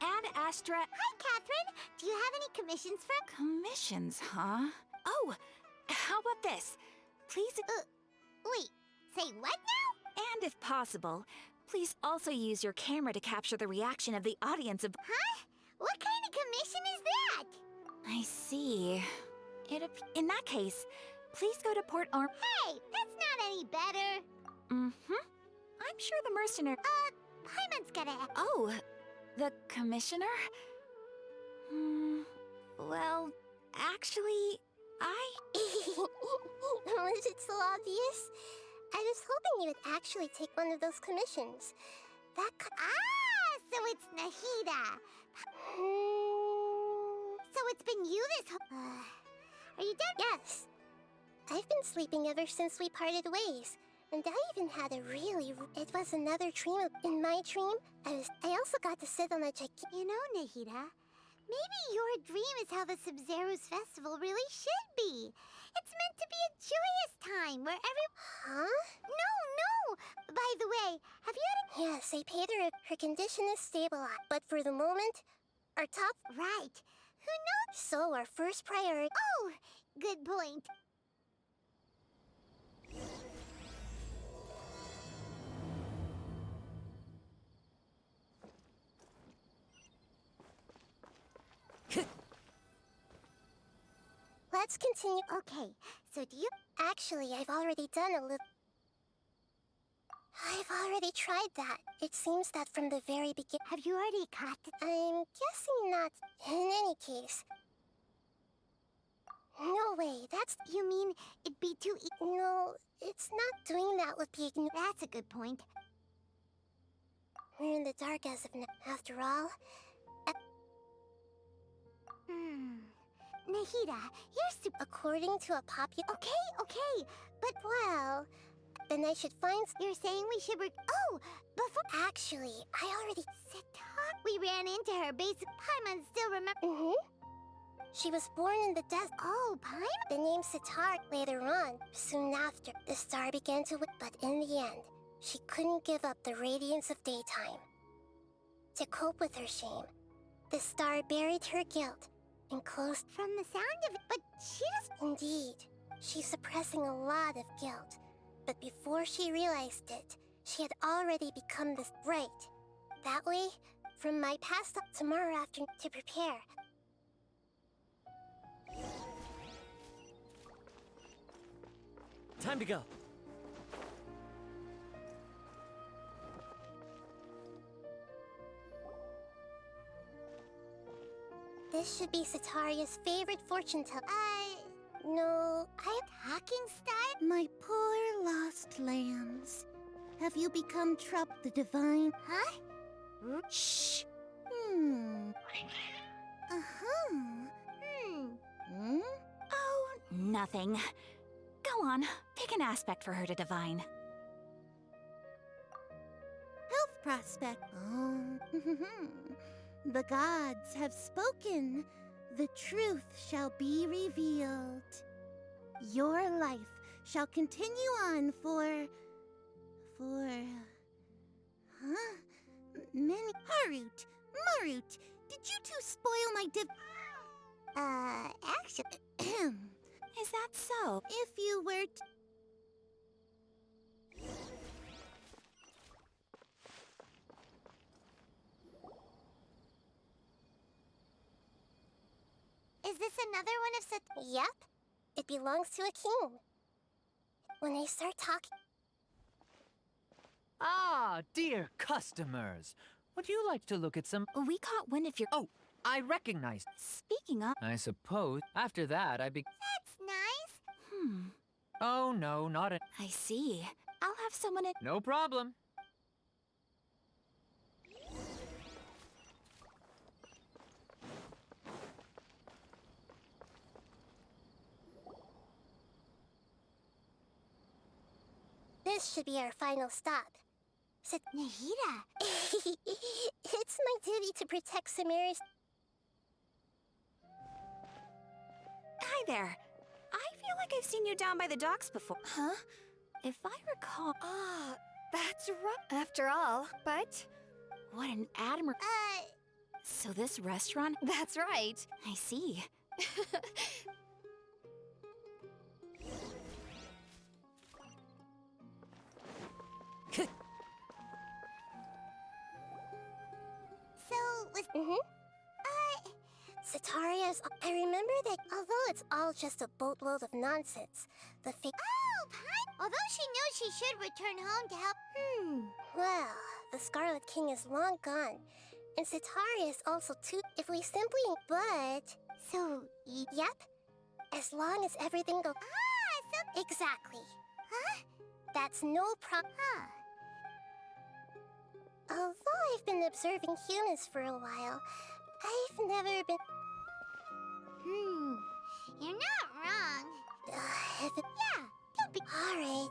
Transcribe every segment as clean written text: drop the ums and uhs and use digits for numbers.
And Astra. Hi, Catherine. Do you have any commissions for... Commissions, huh? Oh, how about this? Please... Wait, say what now? And if possible, please also use your camera to capture the reaction of the audience of... Huh? What kind of commission is that? I see. In that case, please go to Port Arm... Hey, that's not any better. Mm-hmm. I'm sure the mercenary... Paimon's gotta... Oh, the commissioner? Well, actually, Was it so obvious? I was hoping you would actually take one of those commissions. That could... Ah, so it's Nahida. So it's been you this whole... Are you done? Yes. I've been sleeping ever since we parted ways. And I even had a really... It was another dream. In my dream, I also got to sit on a gigantic... You know, Nahida, maybe your dream is how the Sub-Zero's festival really should be. It's meant to be a joyous time where every... Huh? No! By the way, have you had a... Yes, I paid her. Her condition is stabilized. But for the moment, our top... Right. Who knows? So our first priority... Oh, good point. Let's continue. Okay, so do you... Actually, I've already done a little... I've already tried that. It seems that from the very beginning... Have you already caught it? I'm guessing not. In any case... No way, that's... You mean it'd be too No, it's not doing that would be... That's a good point. We're in the dark as of now. After all... Nahida, you're super... According to a popular... Okay, but... Well... Then I should find... You're saying we should... Oh, before... Actually, I already... Sitar... We ran into her. Basic Paimon still remember... She was born in the desert. Oh, Paimon? The name Sitar. Later on, soon after, the star began to... But in the end, she couldn't give up the radiance of daytime. To cope with her shame, the star buried her guilt and closed... From the sound of it, but she doesn't... Indeed, she's suppressing a lot of guilt. But before she realized it, she had already become this right. That way, from my past tomorrow afternoon to prepare. Time to go. This should be Sataria's favorite fortune teller. No, Talking style? My poor lost lambs. Have you become the divine? Huh? Shh! Uh-huh. Oh, nothing. Go on, pick an aspect for her to divine. Health prospect. Oh. The gods have spoken. The truth shall be revealed. Your life shall continue on for... Huh? Many... Marut, did you two spoil my Actually... Is that so? If you were Is this another one of Sat... Yep. It belongs to a king. When I start talking... Ah, dear customers. Would you like to look at some... We caught wind of your... Oh, I recognized. Speaking of... I suppose after that I That's nice. Oh, no, not a... I see. I'll have someone at... No problem. This should be our final stop. Nahida. It's my duty to protect Samari's... Hi there. I feel like I've seen you down by the docks before. Huh? If I recall... Ah, that's right. After all, but... What an admirable... So this restaurant? That's right. I see. So, was... Cetaria's. I remember that although it's all just a boatload of nonsense, the fake. Oh, Pine! Although she knows she should return home to help... Well, the Scarlet King is long gone, and Cetaria is also too. If we simply. But. So, Yep. As long as everything goes. so... Exactly. Huh? That's no problem. Huh. Although I've been observing humans for a while, I've never been. You're not wrong. Yeah, don't be... All right.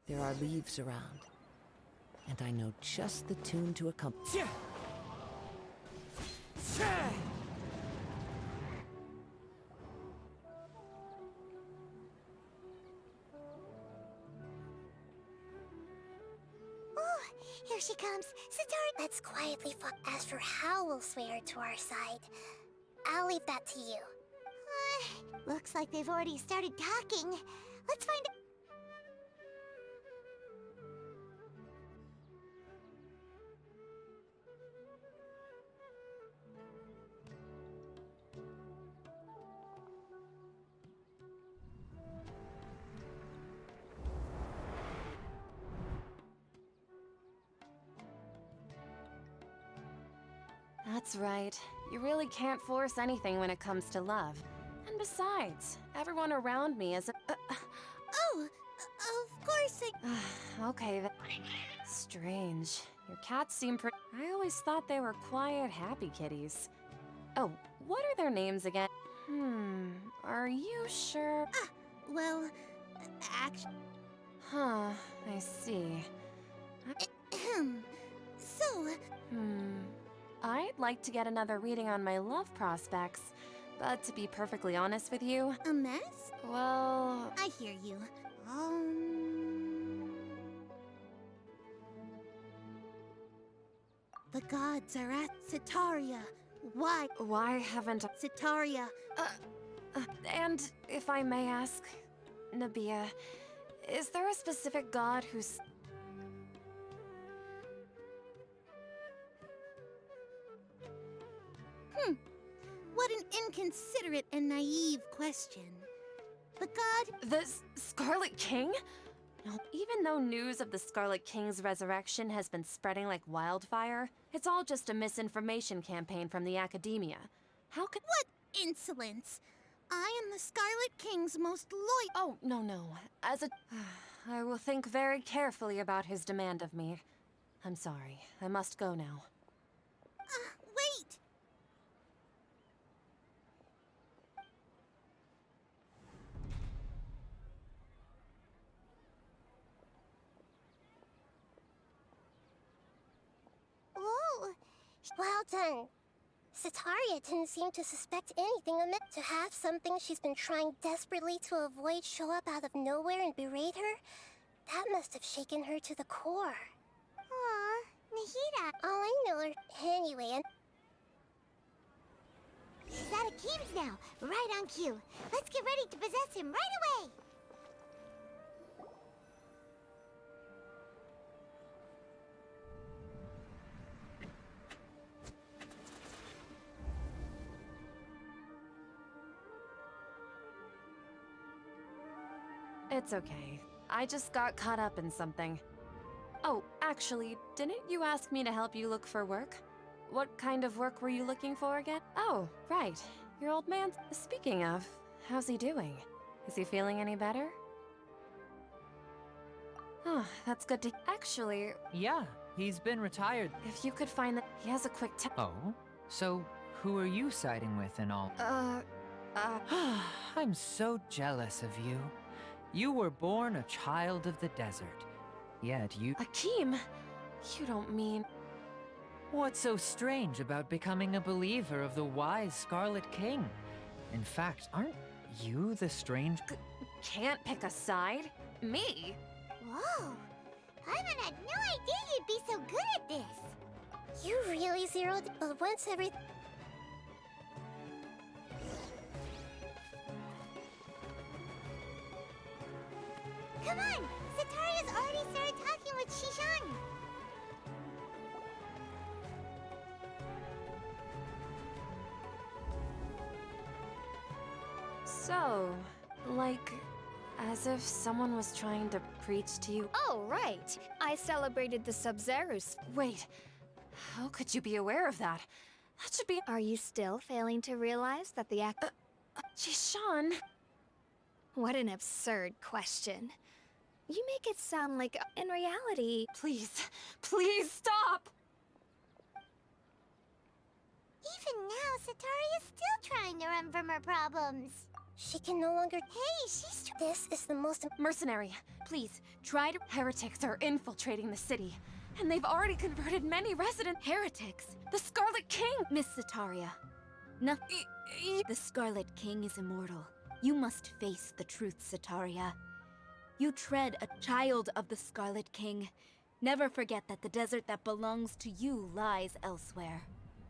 There are leaves around, and I know just the tune to accompany. Oh, here she comes. Sitar... Let's quietly fuck. As for how we'll sway her to our side, I'll leave that to you. Looks like they've already started talking. Let's find out... That's right. You really can't force anything when it comes to love. And besides, everyone around me is a... Oh, of course I... okay, then. Strange. Your cats seem pretty... I always thought they were quiet, happy kitties. Oh, what are their names again? Are you sure? Well, actually... Huh, I see. So... I'd like to get another reading on my love prospects, but to be perfectly honest with you, A mess? well... I hear you. The gods are at Cetaria. Why? Why haven't I... Cetaria. And if I may ask, Nabia, is there a specific god who's... What an inconsiderate and naive question. The god... The Scarlet King? No, even though news of the Scarlet King's resurrection has been spreading like wildfire, it's all just a misinformation campaign from the academia. How could... What insolence! I am the Scarlet King's most loyal... Oh, no. As a... I will think very carefully about his demand of me. I'm sorry. I must go now. Wait! Whoa! Well done. Cetaria didn't seem to suspect anything amiss. To have something she's been trying desperately to avoid show up out of nowhere and berate her, that must have shaken her to the core. Aw, Nahida. All I know are... Anyway, and... He's out of Keem's now, right on cue. Let's get ready to possess him right away! It's okay. I just got caught up in something. Oh, actually, didn't you ask me to help you look for work? What kind of work were you looking for again? Oh, right. Your old man. Speaking of, how's he doing? Is he feeling any better? Oh, that's good to... Actually, Yeah, he's been retired. if you could find that... He has a quick Oh? So, who are you siding with and all? I'm so jealous of you. You were born a child of the desert. Yet you... Akeem! You don't mean... What's so strange about becoming a believer of the wise Scarlet King? In fact, aren't you the strange... Can't pick a side? Me? Whoa! Paimon had no idea you'd be so good at this. You really zeroed, but once every... Come on! Sataria's already started talking with Shishan. So, like, as if someone was trying to preach to you. Oh, right. I celebrated the Sub-Zero's. Wait, how could you be aware of that? That should be... Are you still failing to realize that the act... Jishan. What an absurd question. You make it sound like, in reality... Please, please stop! Even now, Sataria's still trying to run from her problems. She can no longer... Hey, she's This is the most... Mercenary, please, try to... Heretics are infiltrating the city. And they've already converted many resident... Heretics? The Scarlet King! Miss Sataria. Nothing. The Scarlet King is immortal. You must face the truth, Sataria. You tread a child of the Scarlet King. Never forget that the desert that belongs to you lies elsewhere.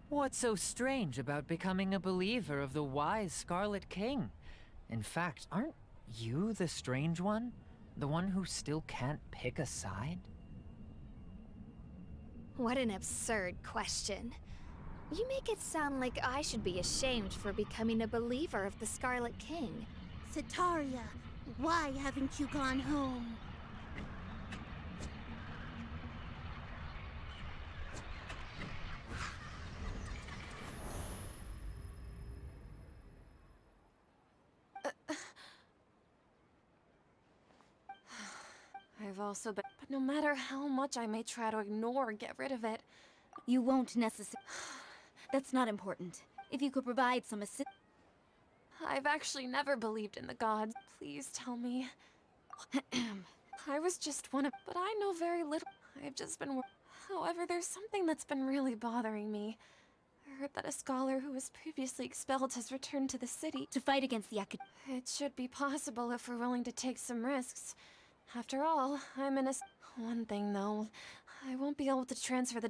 What's so strange about becoming a believer of the wise Scarlet King? In fact, aren't you the strange one? The one who still can't pick a side? What an absurd question. You make it sound like I should be ashamed for becoming a believer of the Scarlet King. Sataria, why haven't you gone home? I've also been... But no matter how much I may try to ignore or get rid of it... You won't necessarily... That's not important. If you could provide some assistance... I've actually never believed in the gods. Please tell me. I was just one of... But I know very little. I've just been... However, there's something that's been really bothering me. I heard that a scholar who was previously expelled has returned to the city. To fight against the acad... It should be possible if we're willing to take some risks. After all, I'm in a... One thing, though. I won't be able to transfer the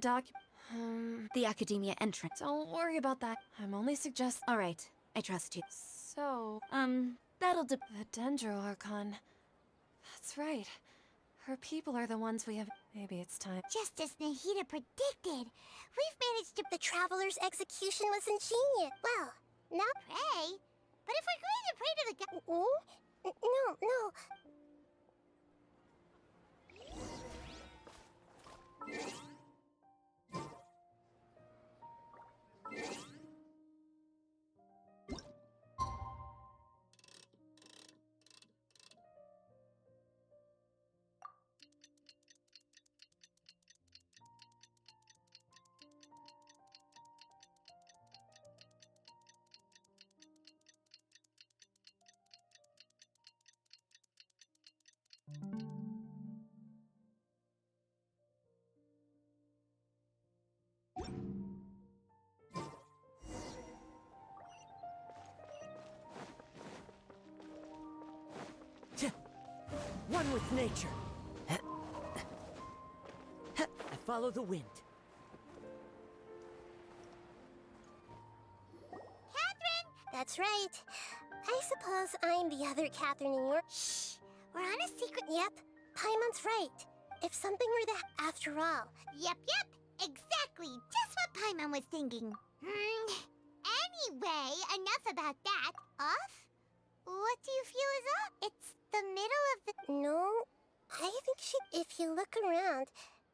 The Academia entrance. Don't worry about that. I'm only suggesting... All right, I trust you. So... That'll The TRºNG RºNG. That's right. Her people are the ones we have... Maybe it's time. Just as Nahida predicted, we've managed to... The Traveler's execution was ingenious. Well, now... Pray? But if we're going to pray to the god... No. One with nature. I follow the wind. Catherine! That's right. I suppose I'm the other Catherine in your... Shh! We're on a secret... Yep, Paimon's right. If something were to... After all... Yep. Exactly. Just what Paimon was thinking. Anyway, enough about that. Off? What do you feel is up? It's the middle of the... No, I think if you look around,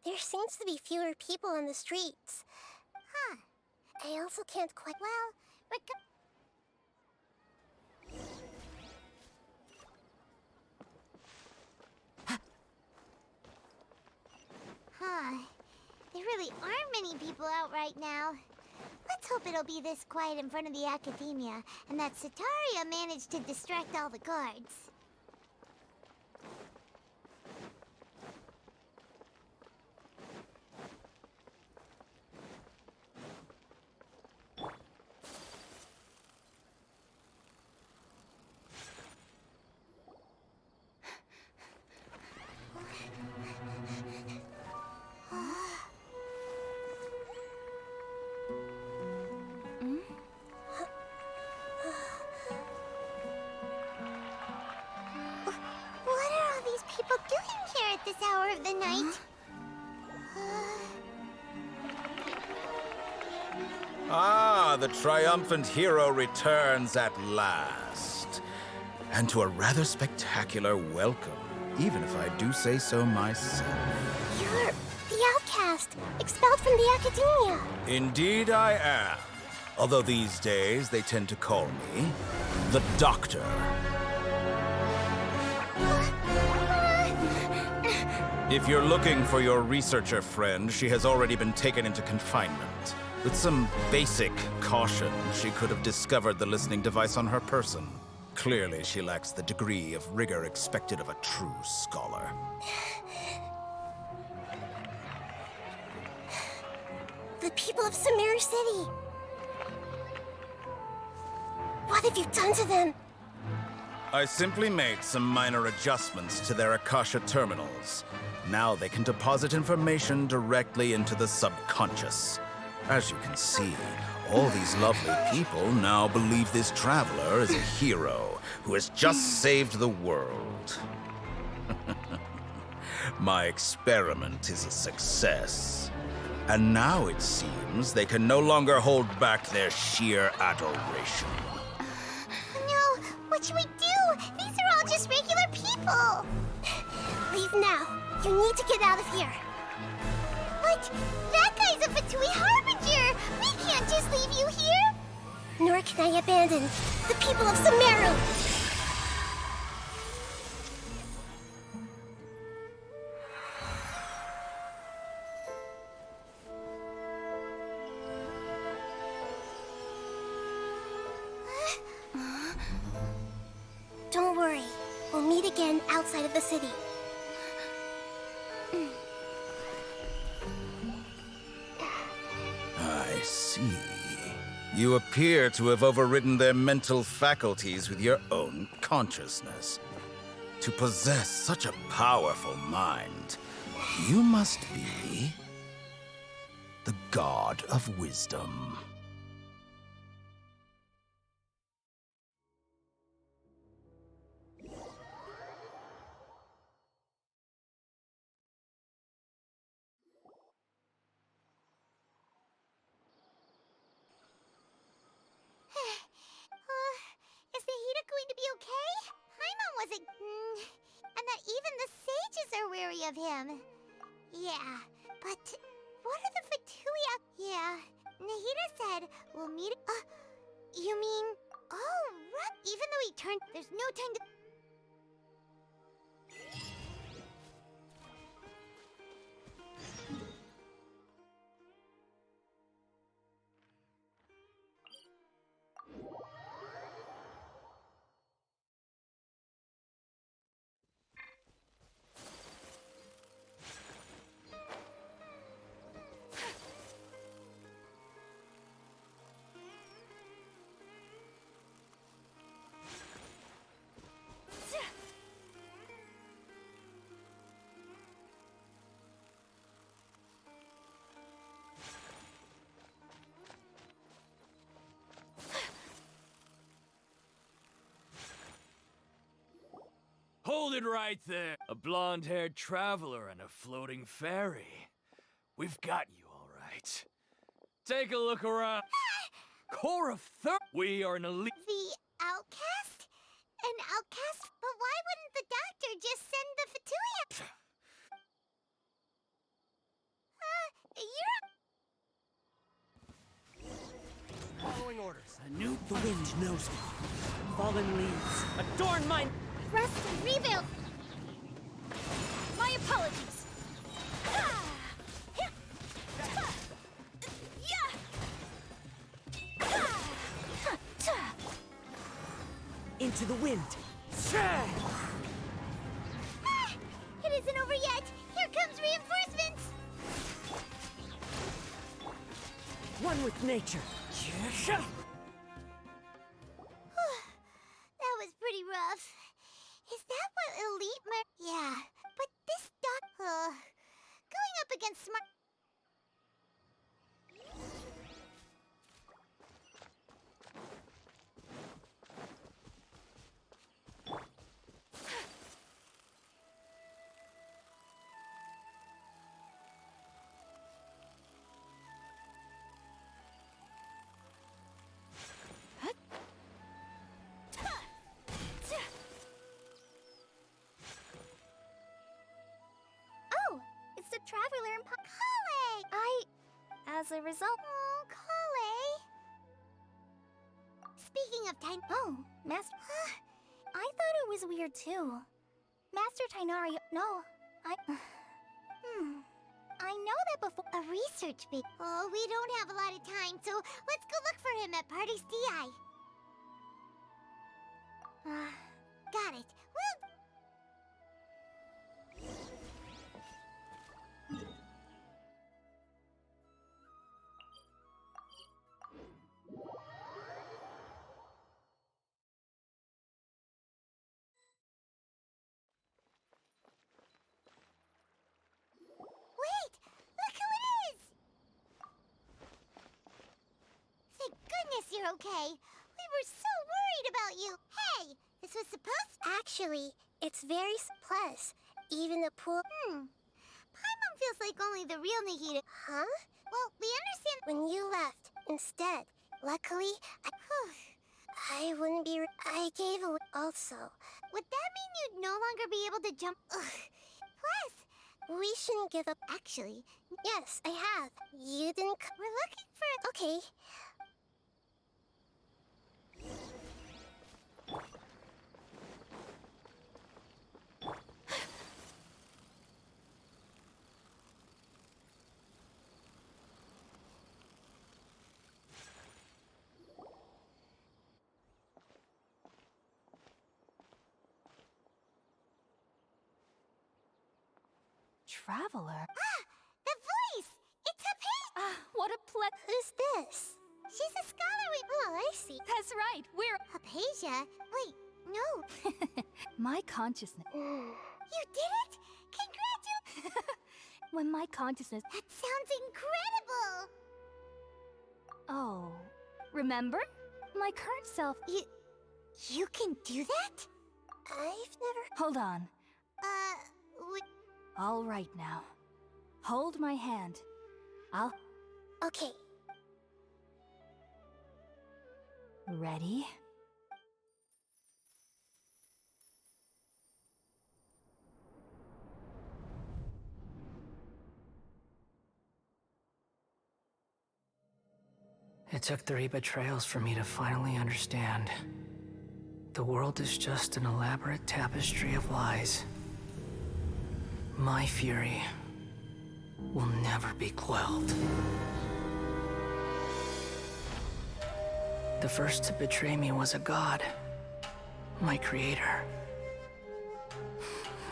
there seems to be fewer people on the streets. Huh. I also can't quite... Well, Huh. There really aren't many people out right now. Let's hope it'll be this quiet in front of the academia, and that Sataria managed to distract all the guards. What are all these people doing here at this hour of the night? Ah, the triumphant hero returns at last. And to a rather spectacular welcome, even if I do say so myself. You're the outcast, expelled from the academia. Indeed I am. Although these days they tend to call me the Doctor. If you're looking for your researcher friend, she has already been taken into confinement. With some basic caution, she could have discovered the listening device on her person. Clearly, she lacks the degree of rigor expected of a true scholar. The people of Sumeru City. What have you done to them? I simply made some minor adjustments to their Akasha terminals. Now they can deposit information directly into the subconscious. As you can see, all these lovely people now believe this traveler is a hero who has just saved the world. My experiment is a success. And now it seems they can no longer hold back their sheer adoration. No, what should we do? These are all just regular people. Leave now. You need to get out of here. But that guy's a Fatui Harbinger. We can't just leave you here. Nor can I abandon the people of Sumeru. Don't worry. We'll meet again outside of the city. I see. You appear to have overridden their mental faculties with your own consciousness. To possess such a powerful mind, you must be the god of wisdom. Is Nahida going to be okay? Paimon wasn't... and that even the sages are wary of him. Yeah, but what are the Fatui... Yeah, Nahida said we'll meet... you mean... Oh, right. Even though he turned... There's no time to... Hold it right there. A blonde-haired traveler and a floating fairy. We've got you all right. Take a look around. Core of we are an elite... The outcast? an outcast? But why wouldn't the doctor just send the Fatuia? You're... Following orders. The wind knows me. Fallen leaves. Adorn my... Rest and rebuild! My apologies. Into the wind. Ah, it isn't over yet! Here comes reinforcements! One with nature. That was pretty rough. Is that what elite Yeah, but this going up against smart... Oh, it's the traveler in Kale! As a result... Oh, Kale! Speaking of time... Oh, Master... I thought it was weird too. Master Tainari... No, I know that before... A research big... Oh, we don't have a lot of time, so let's go look for him at Party's DI. Got it. Well... Wait! Look who it is! Thank goodness you're okay. We were so worried about you. Hey, this was supposed... Actually, it's very plus. Even the pool... Paimon feels like only the real Nihida. Huh? Well, we understand... When you left, instead, luckily, I wouldn't be... I gave away also. Would that mean you'd no longer be able to jump... Plus, We shouldn't give up. actually, Yes, I have. You didn't... we're looking for... Okay. Traveler? The voice! It's Hypatia! What a Who's this? She's a scholar we... Oh, I see. That's right, we're... Hypatia? Wait, no. My consciousness... You did it! Congratulations! When my consciousness... That sounds incredible! Oh, remember? My current self... You can do that? I've never... Hold on. We... All right now. Hold my hand. I'll... Okay. Ready? It took 3 betrayals for me to finally understand. The world is just an elaborate tapestry of lies. My fury will never be quelled. The first to betray me was a god. My creator.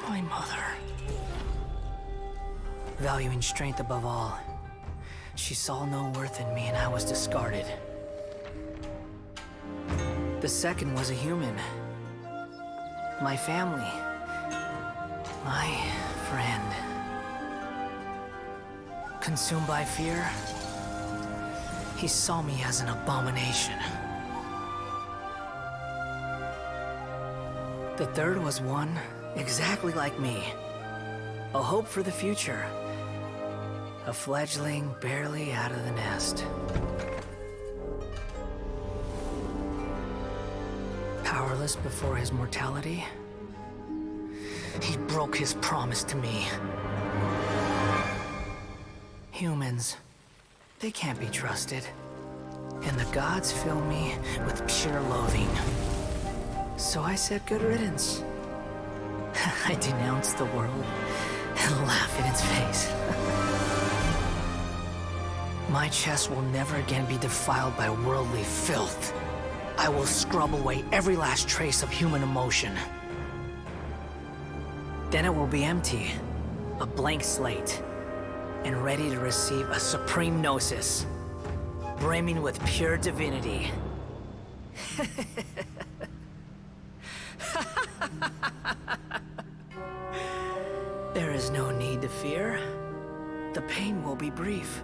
My mother. Valuing strength above all, she saw no worth in me and I was discarded. The second was a human. My family. My friend. Consumed by fear, he saw me as an abomination. The third was one exactly like me. A hope for the future. A fledgling barely out of the nest. Power starless before his mortality, he broke his promise to me. Humans, they can't be trusted. And the gods fill me with pure loathing. So I said good riddance. I denounce the world and laugh in its face. My chest will never again be defiled by worldly filth. I will scrub away every last trace of human emotion. Then it will be empty, a blank slate, and ready to receive a supreme gnosis, brimming with pure divinity. There is no need to fear. The pain will be brief.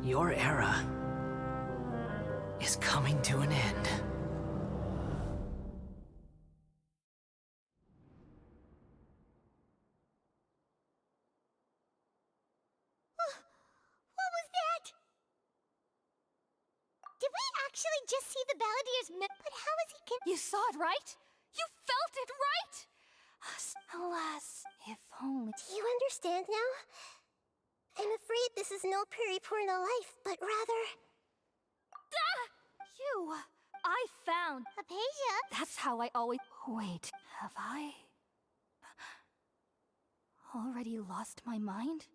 Your era is coming to an end. What was that? Did we actually just see the Balladier's But how is he You saw it, right? You felt it, right? Alas, if only... Do you understand now? I'm afraid this is no Purina life, but rather... You! I found... Apasia? That's how I always... Wait, have I... already lost my mind?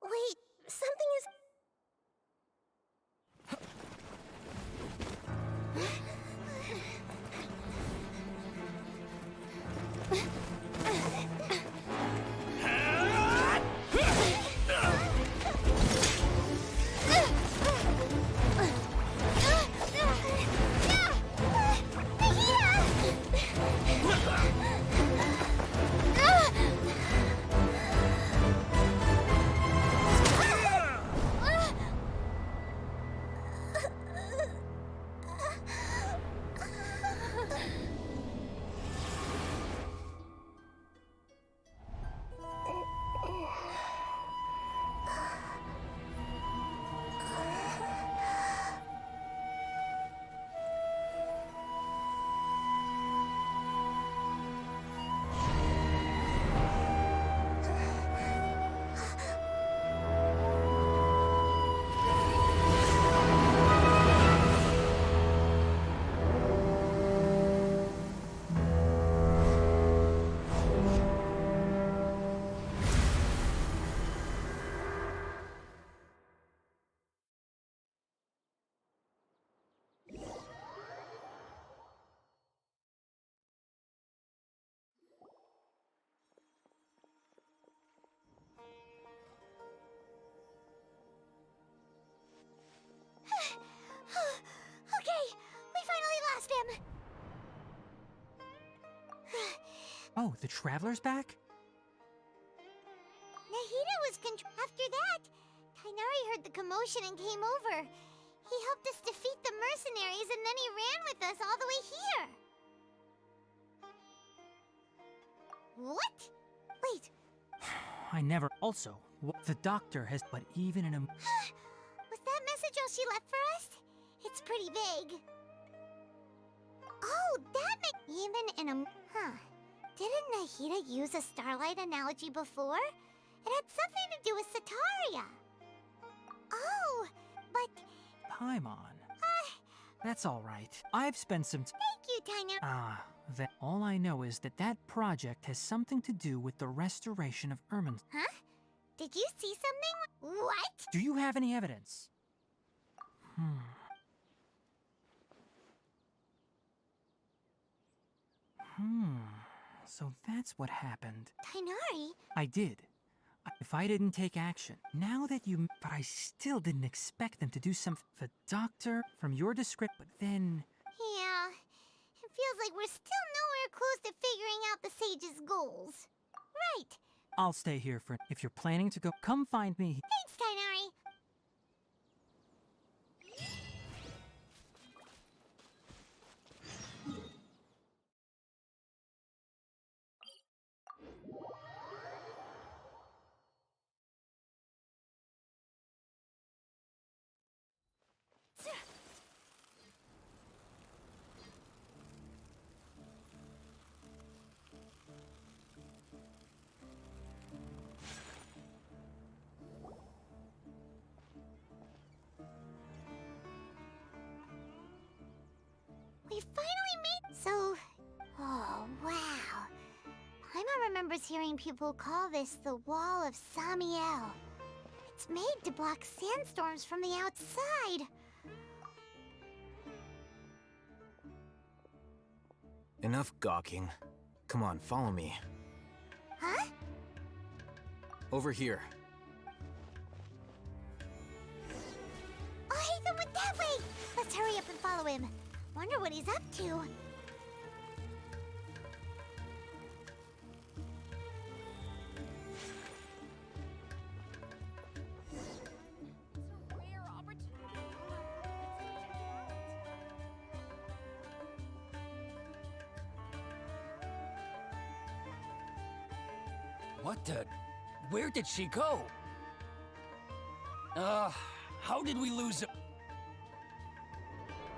Wait, something is... Okay, we finally lost him. Oh, the Traveler's back? Nahida was After that, Tainari heard the commotion and came over. He helped us defeat the mercenaries and then he ran with us all the way here. What? Wait, I never. Also, the doctor has. But even in a. was that message all she left for us? It's pretty vague. Oh, that makes... Even in a... Huh. Didn't Nahida use a starlight analogy before? It had something to do with Sataria. Oh, but... Paimon. That's all right. I've spent some. Thank you, Taina. Then all I know is that that project has something to do with the restoration of Ermin's. Huh? Did you see something? What? Do you have any evidence? So that's what happened. Tainari? I did. If I didn't take action, now that you... But I still didn't expect them to do something. The doctor, from your description, but then... Yeah. It feels like we're still nowhere close to figuring out the sage's goals. Right. I'll stay here for... If you're planning to go, come find me. Thanks, Tainari. remembers hearing people call this the Wall of Samiel. It's made to block sandstorms from the outside. Enough gawking. Come on, follow me. Huh? Over here. Oh, Haytham went that way! Let's hurry up and follow him. Wonder what he's up to. What the? Where did she go? How did we lose it?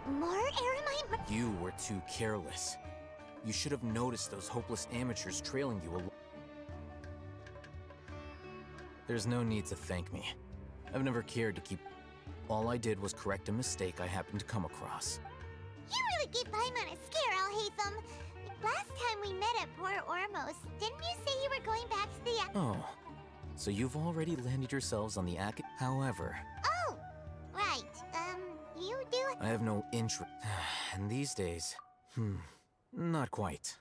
More Aramite? You were too careless. You should have noticed those hopeless amateurs trailing you along. There's no need to thank me. I've never cared to keep... All I did was correct a mistake I happened to come across. You really gave Paimon a scare, Al Haytham. Last time we met at Port Ormos, didn't you say you were going back to the... Oh, so you've already landed yourselves on the However... Oh, right. You do... I have no interest. And these days... not quite.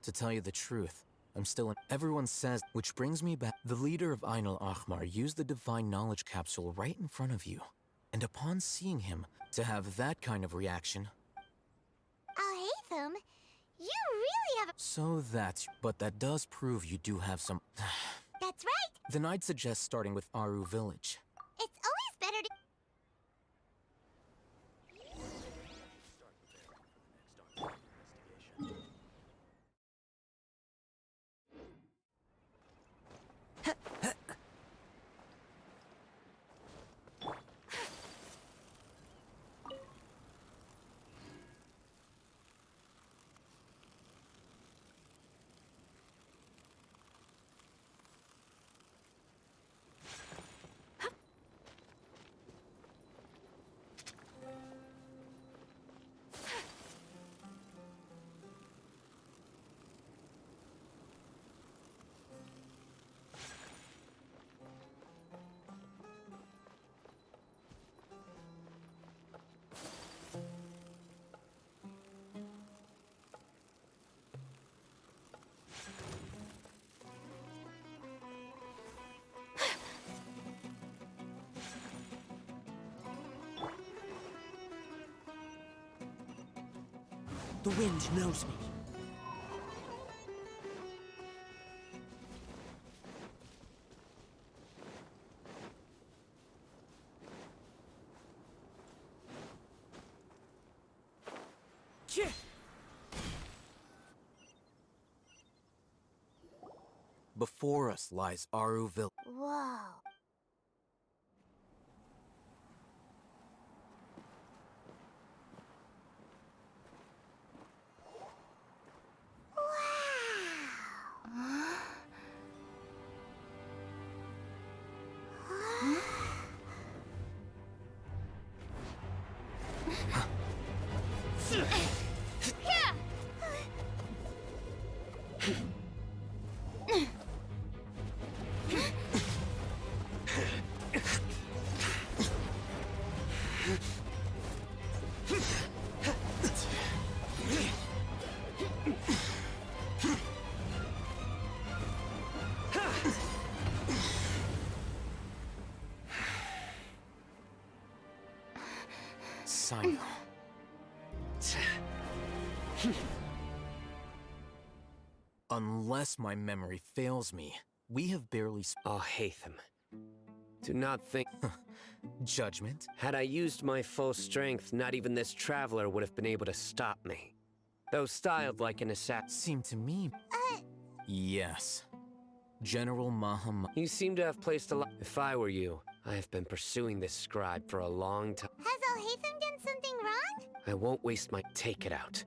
To tell you the truth, I'm still in... Everyone says... Which brings me back... The leader of Ain al-Ahmar used the Divine Knowledge Capsule right in front of you. And upon seeing him, to have that kind of reaction... Al Haytham, you really have a... So that's... But that does prove you do have some... That's right! Then I'd suggest starting with Aru Village. It's always better to... The wind knows me. Before us lies Aru Village. Whoa. Simon. Unless my memory fails me, we have barely Oh, Haytham. Do not think... Judgment? Had I used my full strength, not even this traveler would have been able to stop me. Though styled like an assassin. Seemed to me... Yes. General Maham... You seem to have placed a lot... If I were you, I have been pursuing this scribe for a long time. Has Al Haytham done something wrong? I won't waste my... Take it out.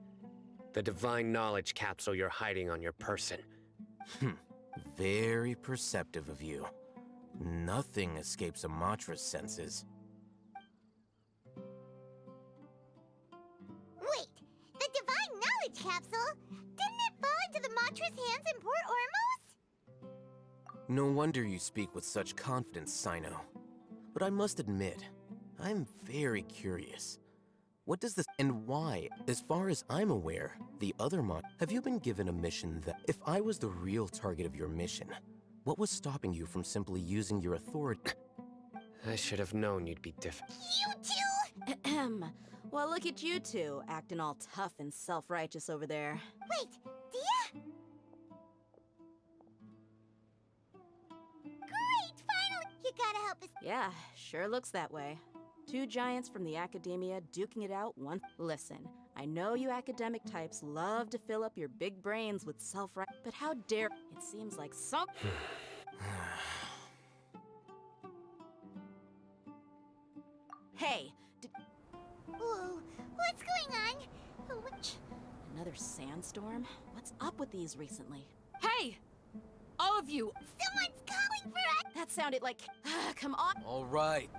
The divine knowledge capsule you're hiding on your person. Very perceptive of you. Nothing escapes Amatra's senses. Wait, the divine knowledge capsule? Didn't it fall into the Matra's hands in Port Ormos? No wonder you speak with such confidence, Sino. But I must admit, I'm very curious. What does this and why? As far as I'm aware, the other have you been given a mission that if I was the real target of your mission, what was stopping you from simply using your authority? I should have known you'd be different. You two! Ahem. Well, look at you two, acting all tough and self-righteous over there. Wait, Dia? Great, finally! You gotta help us. Yeah, sure looks that way. Two giants from the academia duking it out one. Listen, I know you academic types love to fill up your big brains with self-right, but how dare it seems like some. Hey, Whoa, what's going on? Oh, another sandstorm? What's up with these recently? Hey! All of you! Someone's calling for us! That sounded like. Come on! All right.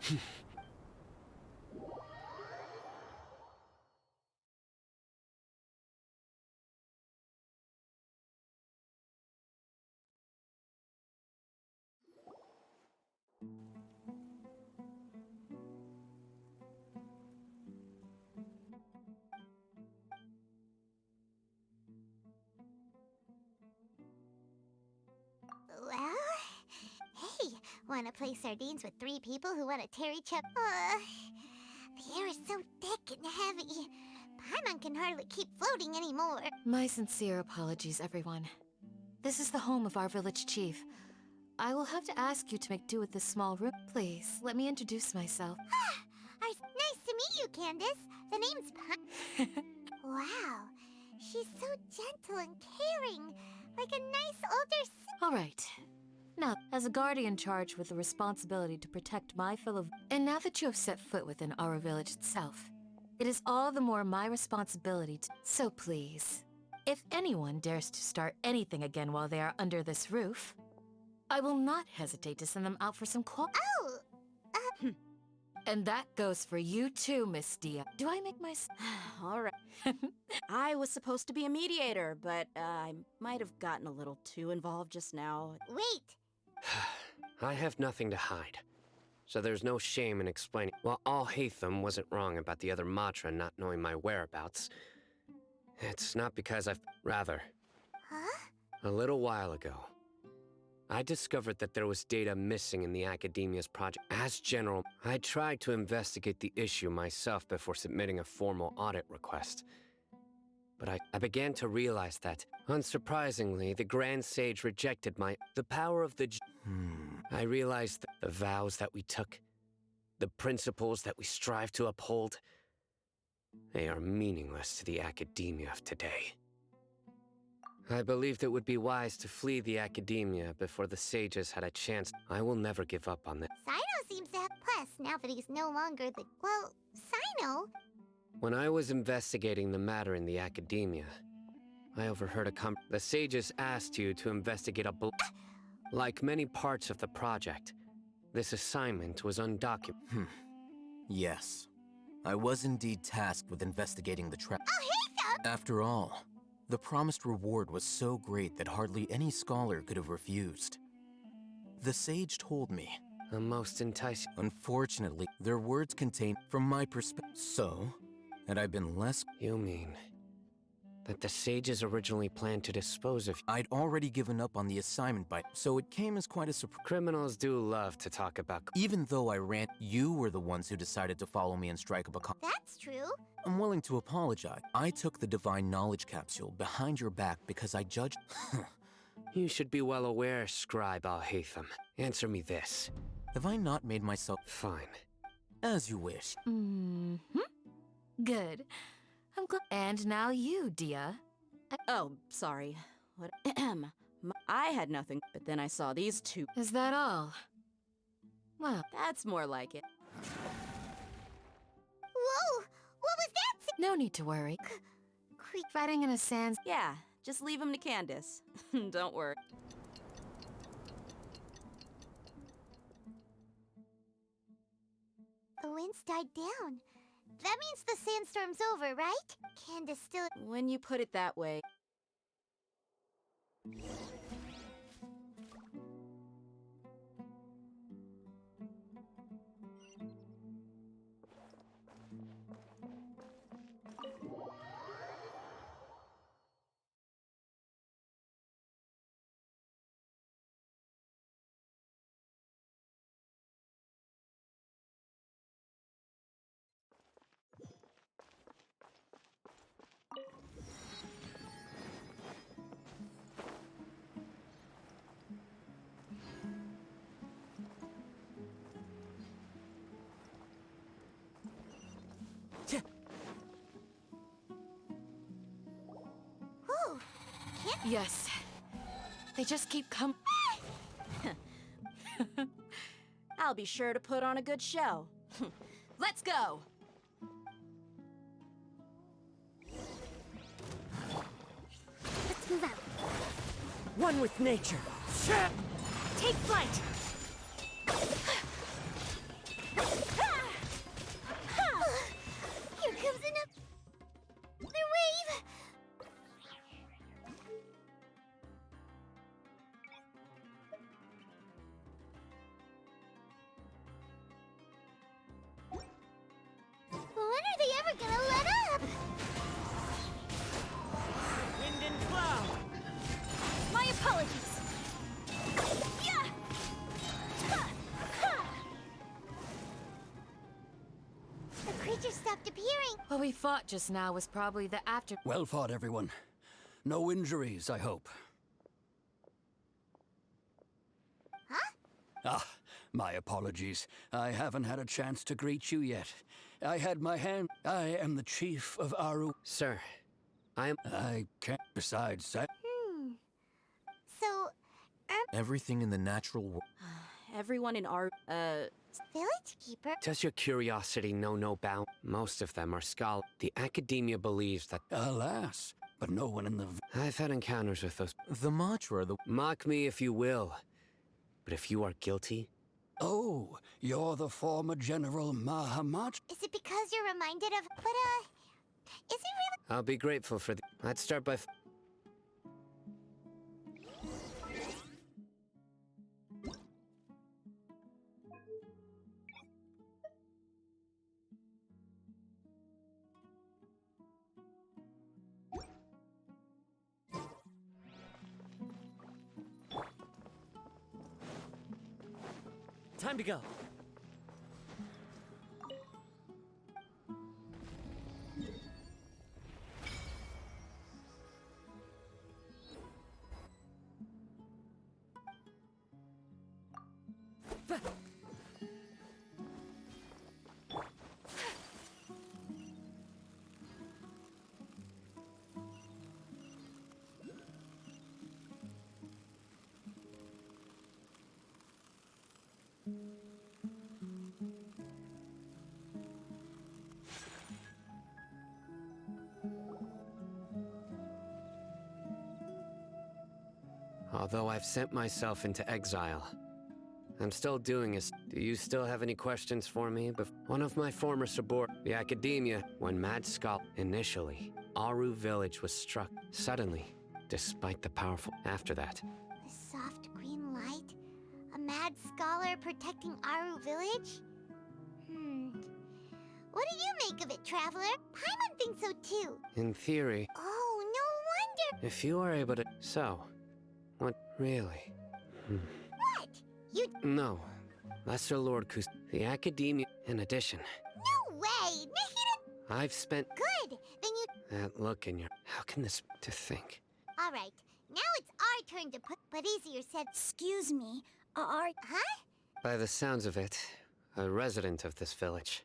Well, hey, wanna play sardines with 3 people who want to tear each other? The air is so thick and heavy. Paimon can hardly keep floating anymore. My sincere apologies, everyone. This is the home of our village chief. I will have to ask you to make do with this small room. Please, let me introduce myself. Nice to meet you, Candace. The name's Wow, she's so gentle and caring, like a nice older sister. All right. Now, as a guardian charged with the responsibility to protect my fellow... And now that you have set foot within our village itself, it is all the more my responsibility to... So please, if anyone dares to start anything again while they are under this roof, I will not hesitate to send them out for some Oh! And that goes for you too, Miss Dia. Do I make my... All right. I was supposed to be a mediator, but I might have gotten a little too involved just now. Wait! I have nothing to hide, so there's no shame in explaining. While Al-Haytham wasn't wrong about the other Matra not knowing my whereabouts, it's not because I've... Rather, Huh? a little while ago, I discovered that there was data missing in the Academia's project. As general, I tried to investigate the issue myself before submitting a formal audit request. But I began to realize that, unsurprisingly, the Grand Sage rejected the power of the... I realized that the vows that we took, the principles that we strive to uphold, they are meaningless to the Academia of today. I believed it would be wise to flee the Academia before the sages had a chance. I will never give up on that. Sino seems to have... Plus, now that he's no longer the... Well, Sino... When I was investigating the matter in the Academia, I overheard the sages asked you to investigate a Like many parts of the project, this assignment was undocumented. Yes. I was indeed tasked with investigating the trap. After all, the promised reward was so great that hardly any scholar could have refused. The sage told me. A most enticing... Unfortunately, their words contain, from my perspective... So, had I been less... You mean... that the sages originally planned to dispose of... I'd already given up on the assignment so it came as quite a surprise. Criminals do love to talk about... Even though I ran, you were the ones who decided to follow me and strike up a That's true. I'm willing to apologize. I took the divine knowledge capsule behind your back because I judged... You should be well aware, Scribe Al-Haytham. Answer me this. Have I not made myself... Fine. As you wish. Good. I'm glad. And now you, Dia. Oh, sorry. What? I had nothing, but then I saw these two. Is that all? Well, that's more like it. Whoa! What was that? No need to worry. Fighting in a sands. Yeah, just leave him to Candace. Don't worry. The winds died down. That means the sandstorm's over, right? Candace still... When you put it that way. Yes. They just keep coming. I'll be sure to put on a good show. Let's go! Let's move out. One with nature. Take flight! Here comes another wave! When are they ever gonna let up? Wind and cloud. My apologies. Yeah! Ha! Ha! The creature stopped appearing. What we fought just now was probably the after. Well fought, everyone. No injuries, I hope. Huh? Ah, my apologies. I haven't had a chance to greet you yet. I had my hand. I am the chief of Aru. Sir, I can't. Besides that. So, Everything in the natural world. Everyone in our, village keeper? Does your curiosity know no bound? Most of them are scholars. The academia believes that... Alas, but no one in the... I've had encounters with those... The Matra, the... Mock me if you will. But if you are guilty... Oh, you're the former General Mahamat? Is it because you're reminded of... But, is it really... I'll be grateful for the... I'd start by... Time to go. Although I've sent myself into exile, I'm still doing it. Do you still have any questions for me? One of my former the academia, when Mad Skull initially, Aru village was struck suddenly, despite the powerful. After that, A soft green light? A mad scholar protecting Aru village? What do you make of it, Traveler? Paimon thinks so too. in theory, Oh, no wonder. if you are able to. So, what really? What? You... No, Lesser Lord Kus. The academia. In addition, No way! Nahida... I've spent Good! Then you... that look in your. How can this to think? Alright, now it's our turn to put... But easier said... Excuse me, are... Huh? By the sounds of it, a resident of this village.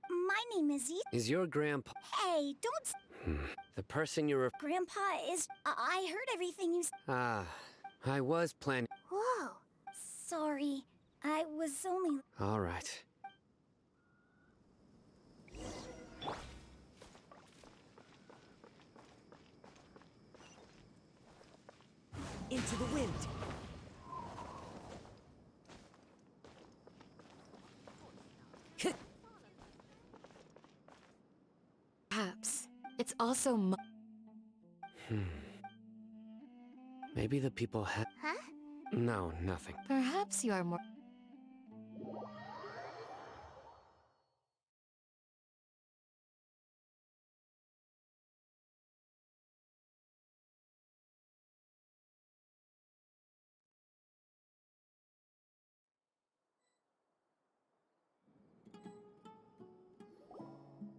My name is E. Is your grandpa? Hey, don't... The person you're. Grandpa is... I heard everything you... Ah, I was planning. Whoa. Sorry, I was only... All right. Into the wind. Perhaps it's also Maybe the people had. Huh? No, nothing. Perhaps you are more.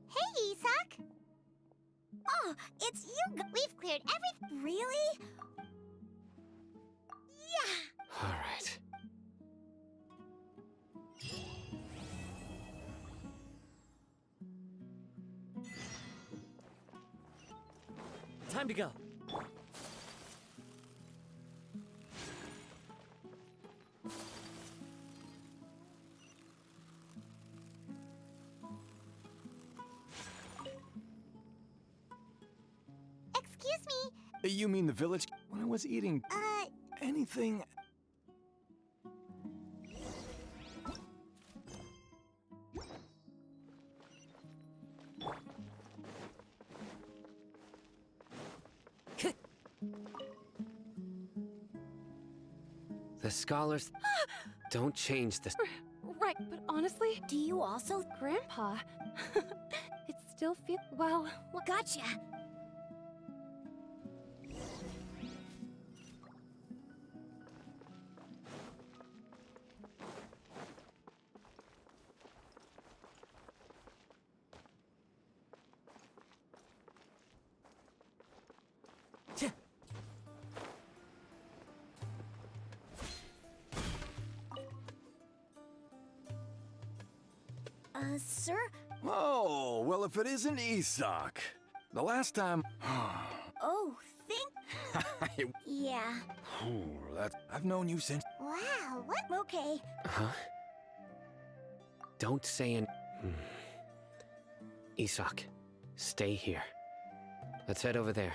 Hey, Isak! Oh, it's you... We've cleared everything. Really? Yeah! All right. Time to go. You mean the village? When I was eating... anything... The scholars don't change this. Right, but honestly... Do you also? Grandpa... it still feels... well... Gotcha! Sir? Oh, well, if it isn't Isak. The last time... Oh, think... Yeah. I've known you since... Wow, what? Okay. Huh? Don't say an... Isak, stay here. Let's head over there.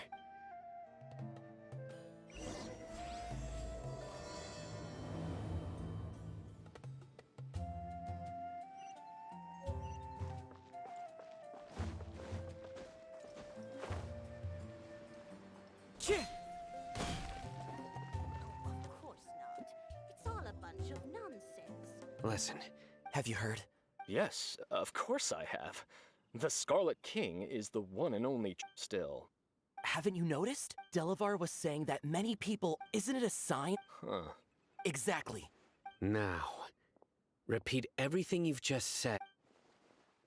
Of course not. It's all a bunch of nonsense. Listen. Have you heard? Yes, of course I have. The Scarlet King is the one and only still. Haven't you noticed? Delavar was saying that many people... Isn't it a sign? Huh. Exactly. Now, repeat everything you've just said.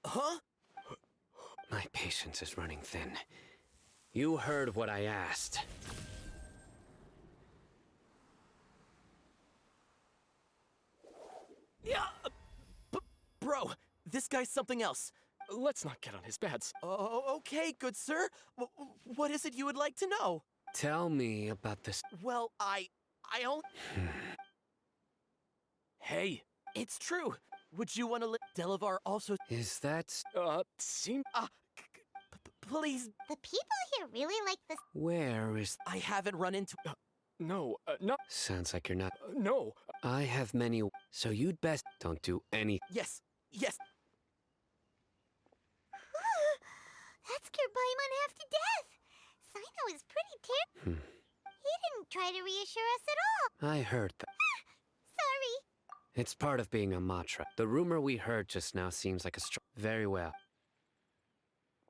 Huh? My patience is running thin. You heard what I asked. Yeah, bro, this guy's something else. Let's not get on his bad side. Oh, okay, good sir. What is it you would like to know? Tell me about this. Well, I don't... Hey. It's true. Would you want to let Delavar also... Is that... seem... Please... The people here really like this. Where is... I haven't run into... No, no. Sounds like you're not... No. I have many... So you'd best don't do any... Yes. That scared Paimon half to death. Sino is pretty terrible. He didn't try to reassure us at all. I heard that. Sorry. It's part of being a Matra. The rumor we heard just now seems like a Very well.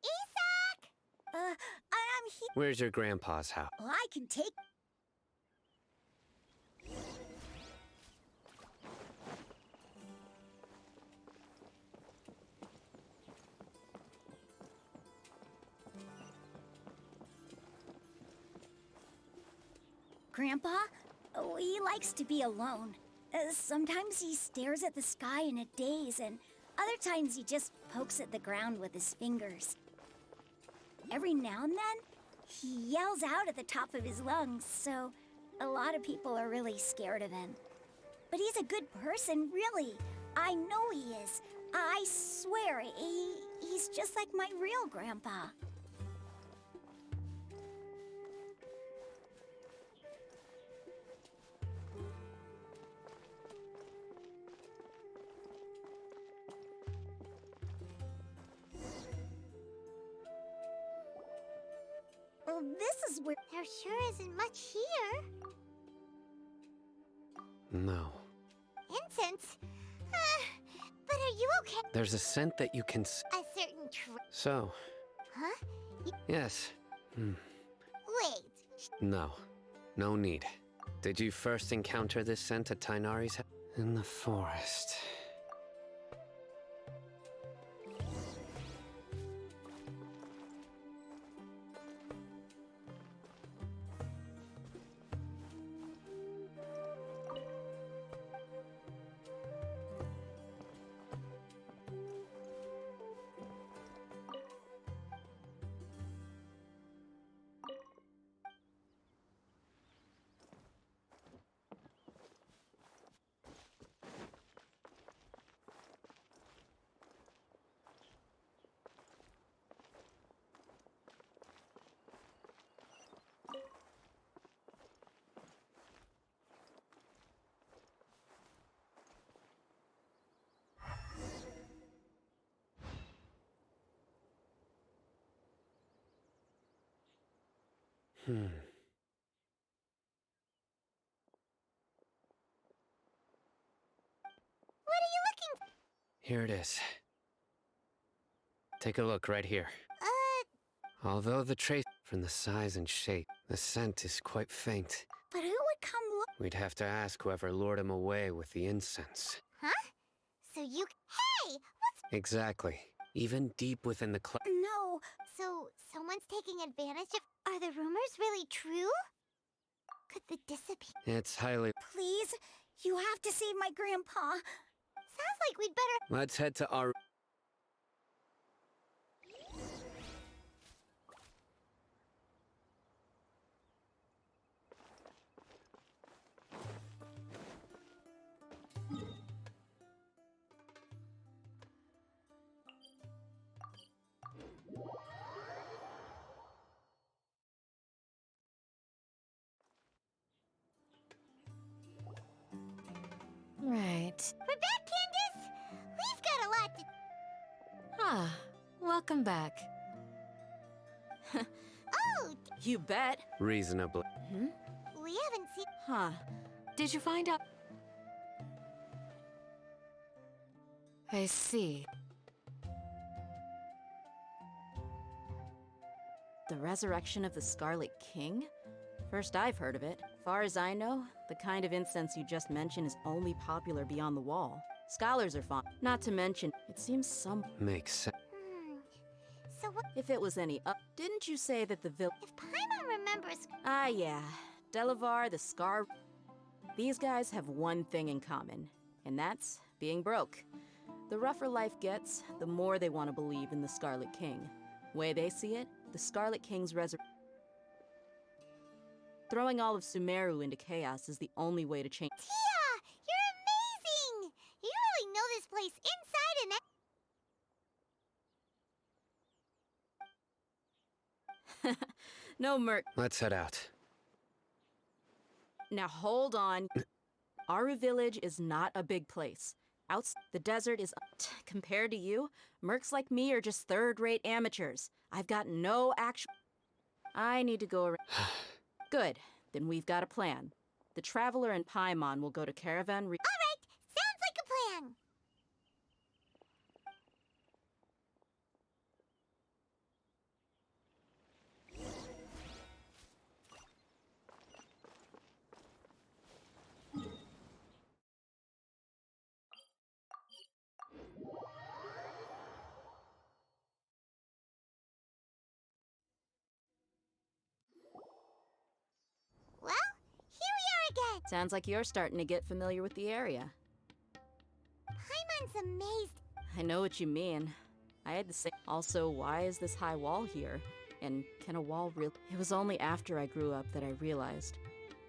Isak! I'm here. Where's your grandpa's house? Well, I can take... Grandpa? Oh, he likes to be alone. Sometimes he stares at the sky in a daze, and other times he just pokes at the ground with his fingers. Every now and then, he yells out at the top of his lungs, so a lot of people are really scared of him. But he's a good person, really. I know he is. I swear, he's just like my real grandpa. Well, this is where... There sure isn't much here. No. Incense? But are you okay? There's a scent that you can... A certain So... Huh? Yes. Wait. No. No need. Did you first encounter this scent at Tainari's house? In the forest. What are you looking for? Here it is. Take a look right here. Although the trace from the size and shape, the scent is quite faint. But who would come look? We'd have to ask whoever lured him away with the incense. Huh? So you... Hey! What's... Exactly. Even deep within the No. So, someone's taking advantage of... Are the rumors really true? Could the disappear... It's highly... Please, you have to save my grandpa. Sounds like we'd better... Let's head to our... Right. We're back, Candace! We've got a lot to... Ah, welcome back. Oh! You bet. Reasonably. We haven't seen... Huh. Did you find out? I see. The resurrection of the Scarlet King? First I've heard of it. Far as I know, the kind of incense you just mentioned is only popular beyond the wall. Scholars are fond. Not to mention, it seems some... Makes sense. So what... If it was any up... Didn't you say that the If Paimon remembers... Ah, yeah. Delavar, the Scar... These guys have one thing in common, and that's being broke. The rougher life gets, the more they want to believe in the Scarlet King. Way they see it, the Scarlet King's resurrection... Throwing all of Sumeru into chaos is the only way to change. Tia! You're amazing! You really know this place inside and out. No merc. Let's head out. Now hold on. Aru Village is not a big place. The desert is... Compared to you, mercs like me are just third-rate amateurs. I've got no actual... I need to go around... Good. Then we've got a plan. The Traveler and Paimon will go to Caravan Re... All right! Sounds like a plan! Well, here we are again! Sounds like you're starting to get familiar with the area. Paimon's amazed. I know what you mean. I had the same... Also, why is this high wall here? And can a wall really... It was only after I grew up that I realized.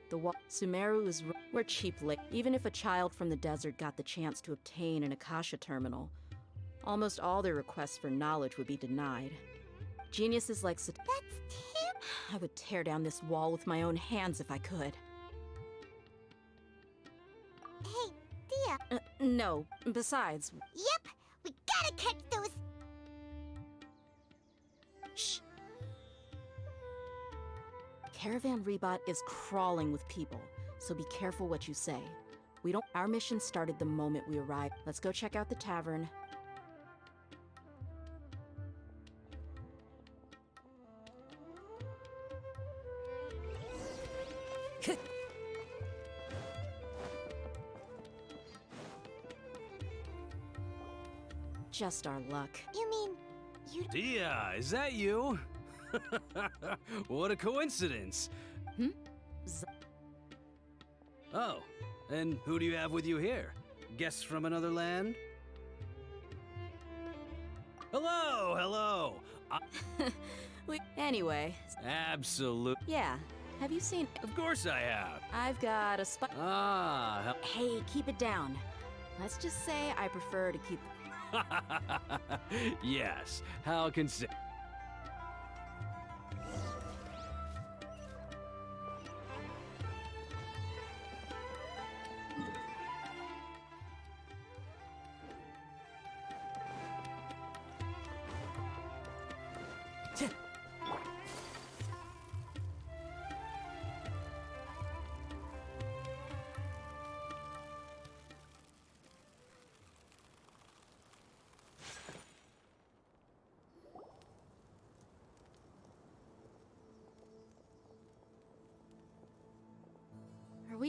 The wall... Sumeru is... We're cheap late. Even if a child from the desert got the chance to obtain an Akasha terminal, almost all their requests for knowledge would be denied. Geniuses like... That's Tim? I would tear down this wall with my own hands if I could. Hey, Dia. No. Besides... Yep! We gotta catch those... Shh. Caravan Rebot is crawling with people, so be careful what you say. We don't... Our mission started the moment we arrived. Let's go check out the tavern. Just our luck. You mean... you... Dia, is that you? What a coincidence. Oh, and who do you have with you here? Guests from another land? Hello, hello. Anyway. Absolute. Yeah. Have you seen... Of course I have. I've got a spot. Ah. Hey, keep it down. Let's just say I prefer to keep... Yes, how consider...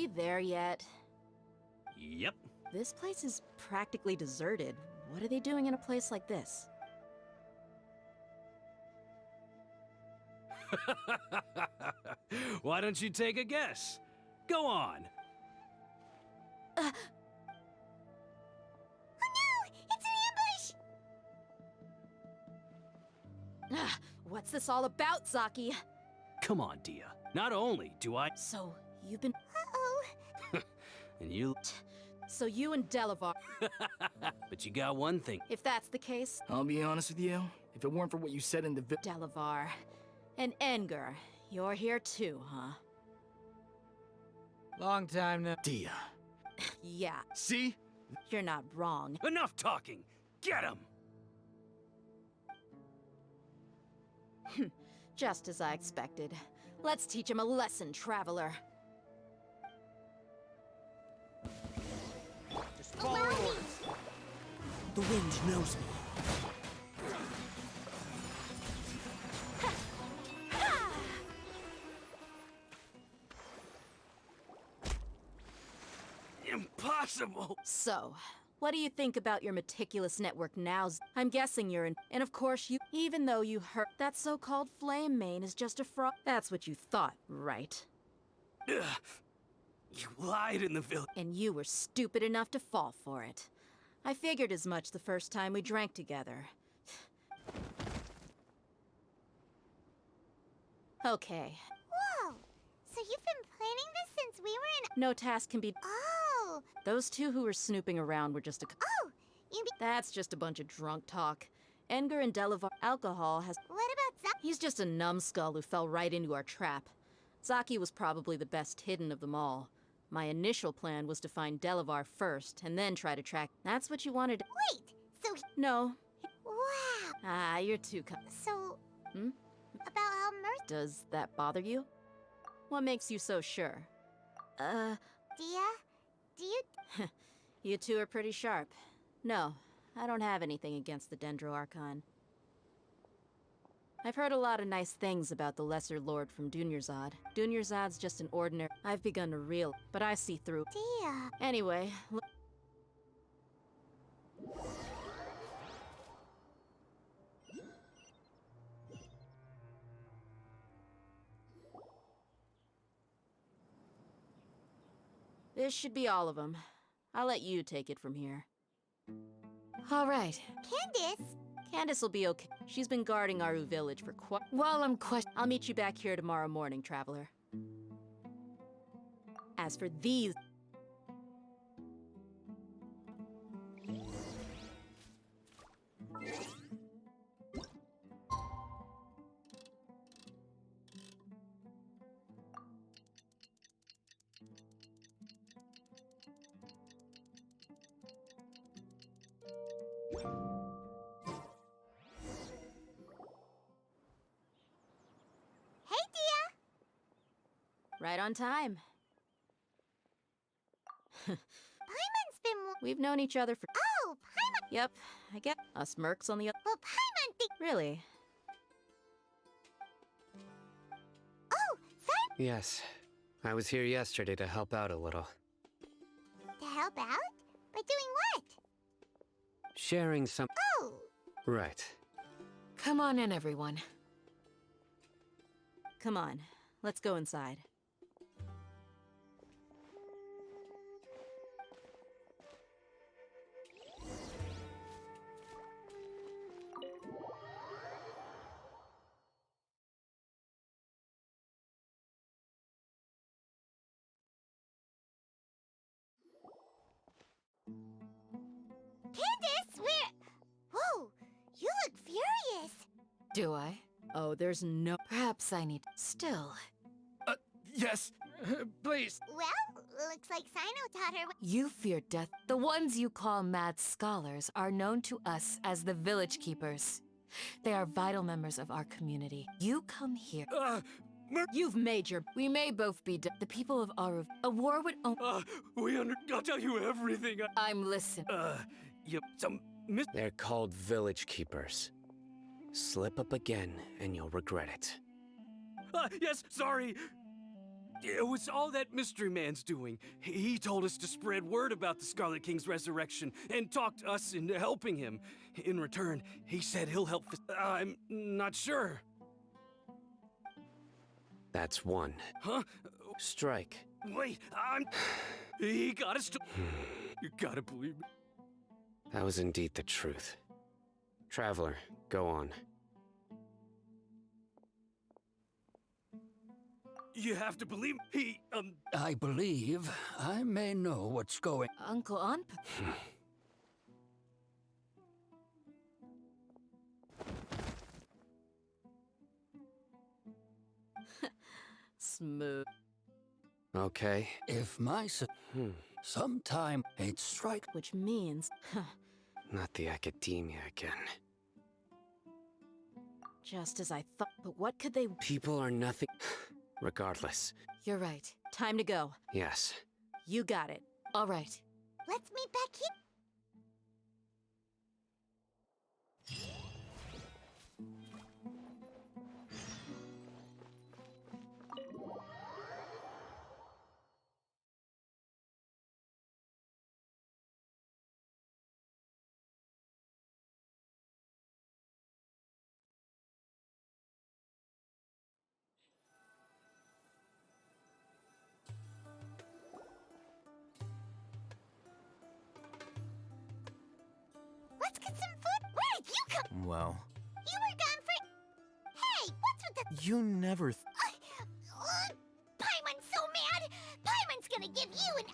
we there yet? Yep. This place is practically deserted. What are they doing in a place like this? Why don't you take a guess? Go on. Oh no! It's an ambush! What's this all about, Zaki? Come on, Dia. Not only do I... So, you've been... Uh-oh. And you... So you and Delavar... But you got one thing. If that's the case... I'll be honest with you. If it weren't for what you said in the Delavar... And NHIÅRNG, you're here too, huh? Long time no... Dia. Yeah. See? You're not wrong. Enough talking! Get him! Just as I expected. Let's teach him a lesson, traveler. Just follow orders. The wind knows me. Impossible! So, what do you think about your meticulous network now? I'm guessing you're in... And of course you... Even though you heard that so-called flame main is just a fraud... That's what you thought, right? Ugh. You lied in the village. And you were stupid enough to fall for it. I figured as much the first time we drank together. Okay. Whoa! So you've been planning this since we were in... No task can be... Oh! Those two who were snooping around were just a... Oh! You mean... That's just a bunch of drunk talk. NHIÅRNG and Delavar... Alcohol has... What about Zaki? He's just a numbskull who fell right into our trap. Zaki was probably the best hidden of them all. My initial plan was to find Delavar first, and then try to track... That's what you wanted... Wait! So he... No. Wow! Ah, you're too... So... Hmm? About how Mercy... Does that bother you? What makes you so sure? Dia? Do you... You two are pretty sharp. No, I don't have anything against the Dendro Archon. I've heard a lot of nice things about the Lesser Lord from Dunyarzad. Dunyarzad's just an ordinary... I've begun to reel, but I see through... Dia... Anyway... This should be all of them. I'll let you take it from here. All right. Candace will be okay. She's been guarding Aru village for quite... While I'm I'll meet you back here tomorrow morning, traveler. As for these... Right on time. Paimon's been... We've known each other for... Oh, Paimon... Yep, I get... Us mercs on the... Well, Paimon think... Really? Oh, Simon... Yes. I was here yesterday to help out a little. To help out? By doing what? Sharing some... Oh! Right. Come on in, everyone. Come on, let's go inside. Candace, where... Whoa, you look furious. Do I? Oh, there's no... Perhaps I need... Still. Yes. Please. Well, looks like Sino taught her... You fear death. The ones you call mad scholars are known to us as the Village Keepers. They are vital members of our community. You come here... You've made your... We may both be the people of Aru. A war would I'll tell you everything. I'm listening. They're called Village Keepers. Slip up again, and you'll regret it. Yes, sorry. It was all that mystery man's doing. He told us to spread word about the Scarlet King's resurrection and talked us into helping him. In return, he said he'll help. I'm not sure. That's one. Huh? Strike. Wait, he got us to. You gotta believe me. That was indeed the truth. Traveler, go on. You have to believe he, I believe I may know what's going. Uncle Onp? Smooth. Okay. If my sometime a strike, which means, not the academia again. Just as I thought. But what could they? People are nothing. Regardless. You're right. Time to go. Yes. You got it. All right. Let's meet back here. Let's get some food. Where did you come? Well, You were gone for. Hey, what's with the? you never. Paimon's so mad. Paimon's gonna give you an.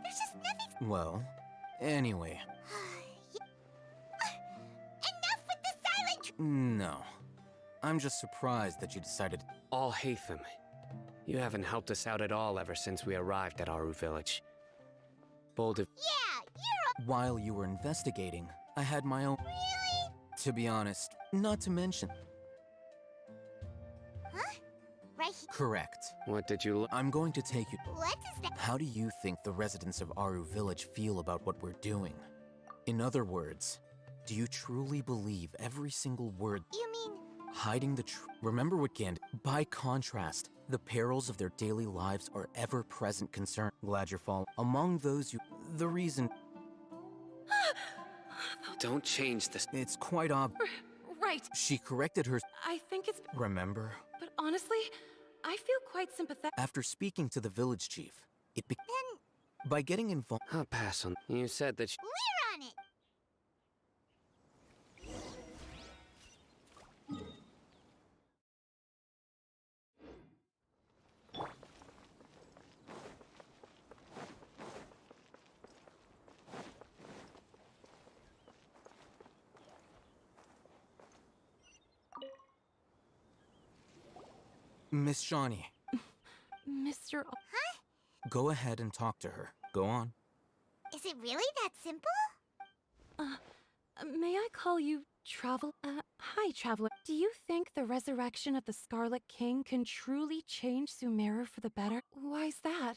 There's just nothing. Well, anyway. Enough with the silent. No. I'm just surprised that you decided. All Hatham. You haven't helped us out at all ever since we arrived at Aru Village. Bold of. Yeah, you're. While you were investigating, I had my own. Really? To be honest, not to mention. Huh? Right here. Correct. What did you I'm going to take you. What is that? How do you think the residents of Aru Village feel about what we're doing? In other words, do you truly believe every single word? You mean? Hiding the truth. Remember what Gand. By contrast, the perils of their daily lives are ever-present concern. Glad you're following. Among those you. The reason. Don't change this. It's quite obvious. Right. She corrected her. I think it's. Remember? But honestly, I feel quite sympathetic. After speaking to the village chief, it became. By getting involved. I'll pass on. You said that. We're on it. Miss Shawnee, Mr. Huh? go ahead and talk to her. Go on. Is it really that simple? May I call you Travel? Hi, Traveler. Do you think the resurrection of the Scarlet King can truly change Sumeru for the better? Why's that?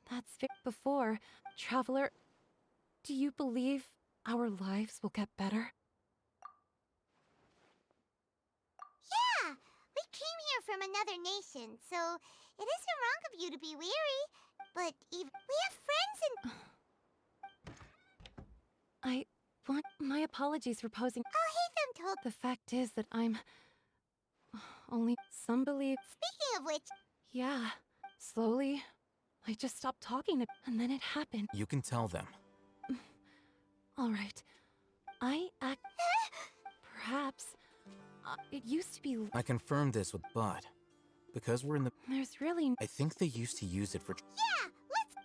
That's before. Traveler, do you believe our lives will get better? Yeah, we came here from another nation, so it isn't wrong of you to be weary. But even we have friends and. My apologies for posing. I'll hate them told. The fact is that I'm. Only some believe. Speaking of which. Yeah, slowly. I just stopped talking to. And then it happened. You can tell them. Alright. I act. Perhaps. It used to be. I confirmed this with Bud. Because we're in the. There's really. I think they used to use it for. Yeah, let's.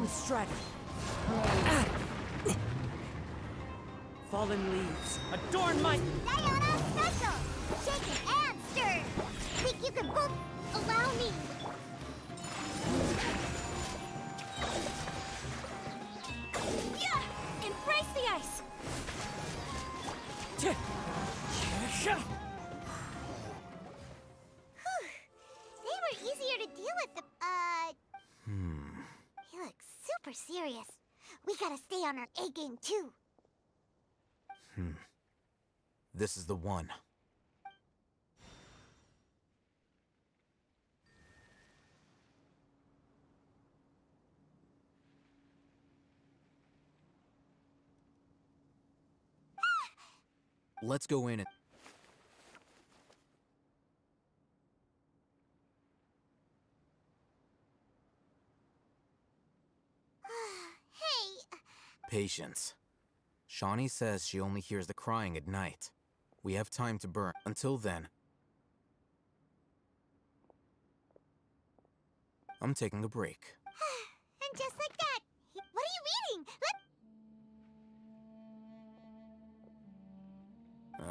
Mountain Stratum. Fallen leaves, adorn my... Diana special! Shaken and stirred! Think you can both allow me? Yeah! Embrace the ice! They were easier to deal with He looks super serious. We gotta stay on our A game too. This is the one. Let's go in and... Hey! Patience. Shawnee says she only hears the crying at night. We have time to burn. Until then, I'm taking a break. And just like that, what are you reading?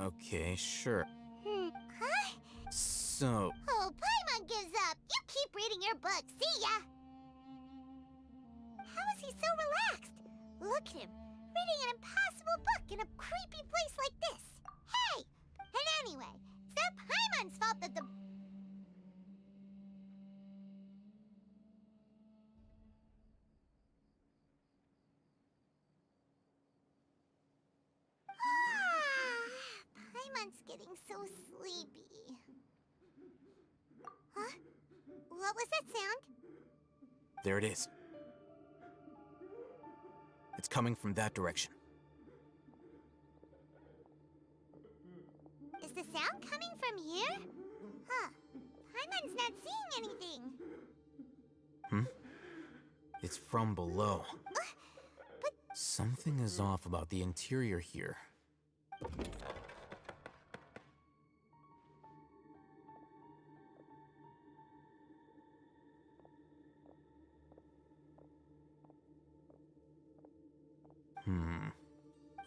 Okay, sure. Huh? So... Oh, Paimon gives up. You keep reading your book. See ya! How is he so relaxed? Look at him, reading an impossible book in a creepy place like this. Hey! And anyway, it's not Paimon's fault that the... Paimon's getting so sleepy. Huh? What was that sound? there it is. It's coming from that direction. Is the sound coming from here? Huh. Paimon's not seeing anything. It's from below. Something is off about the interior here.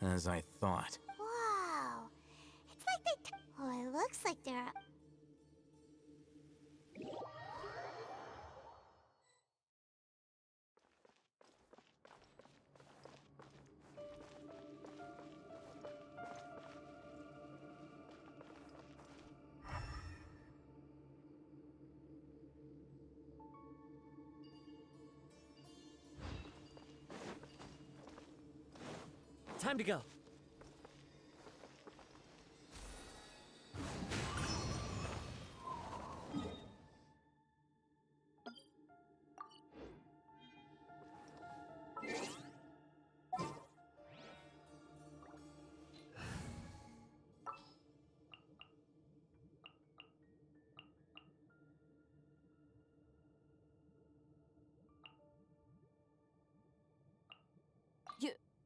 As I thought. Wow. It's like they... Oh, it looks like they're... Time to go.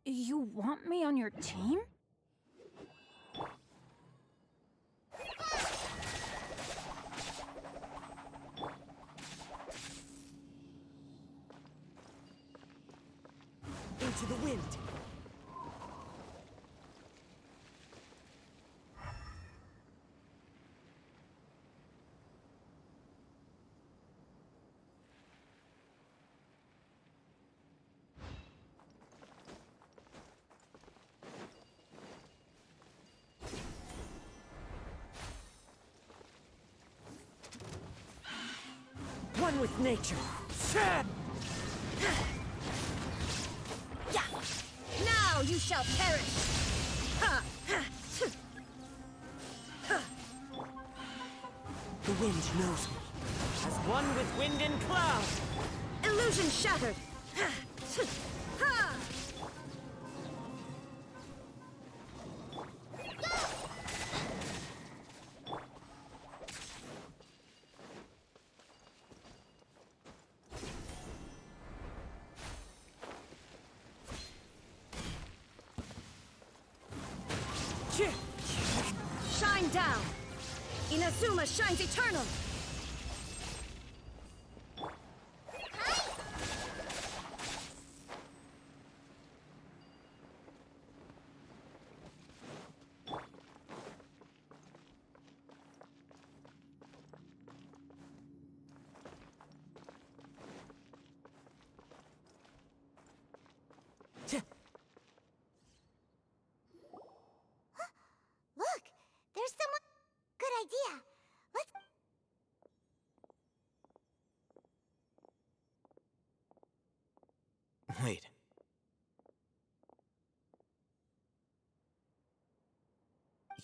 You want me on your team? Into the wind. One with nature. Now you shall perish! The wind knows me. As one with wind and cloud. Illusion shattered! Shine down! Inazuma shines eternal!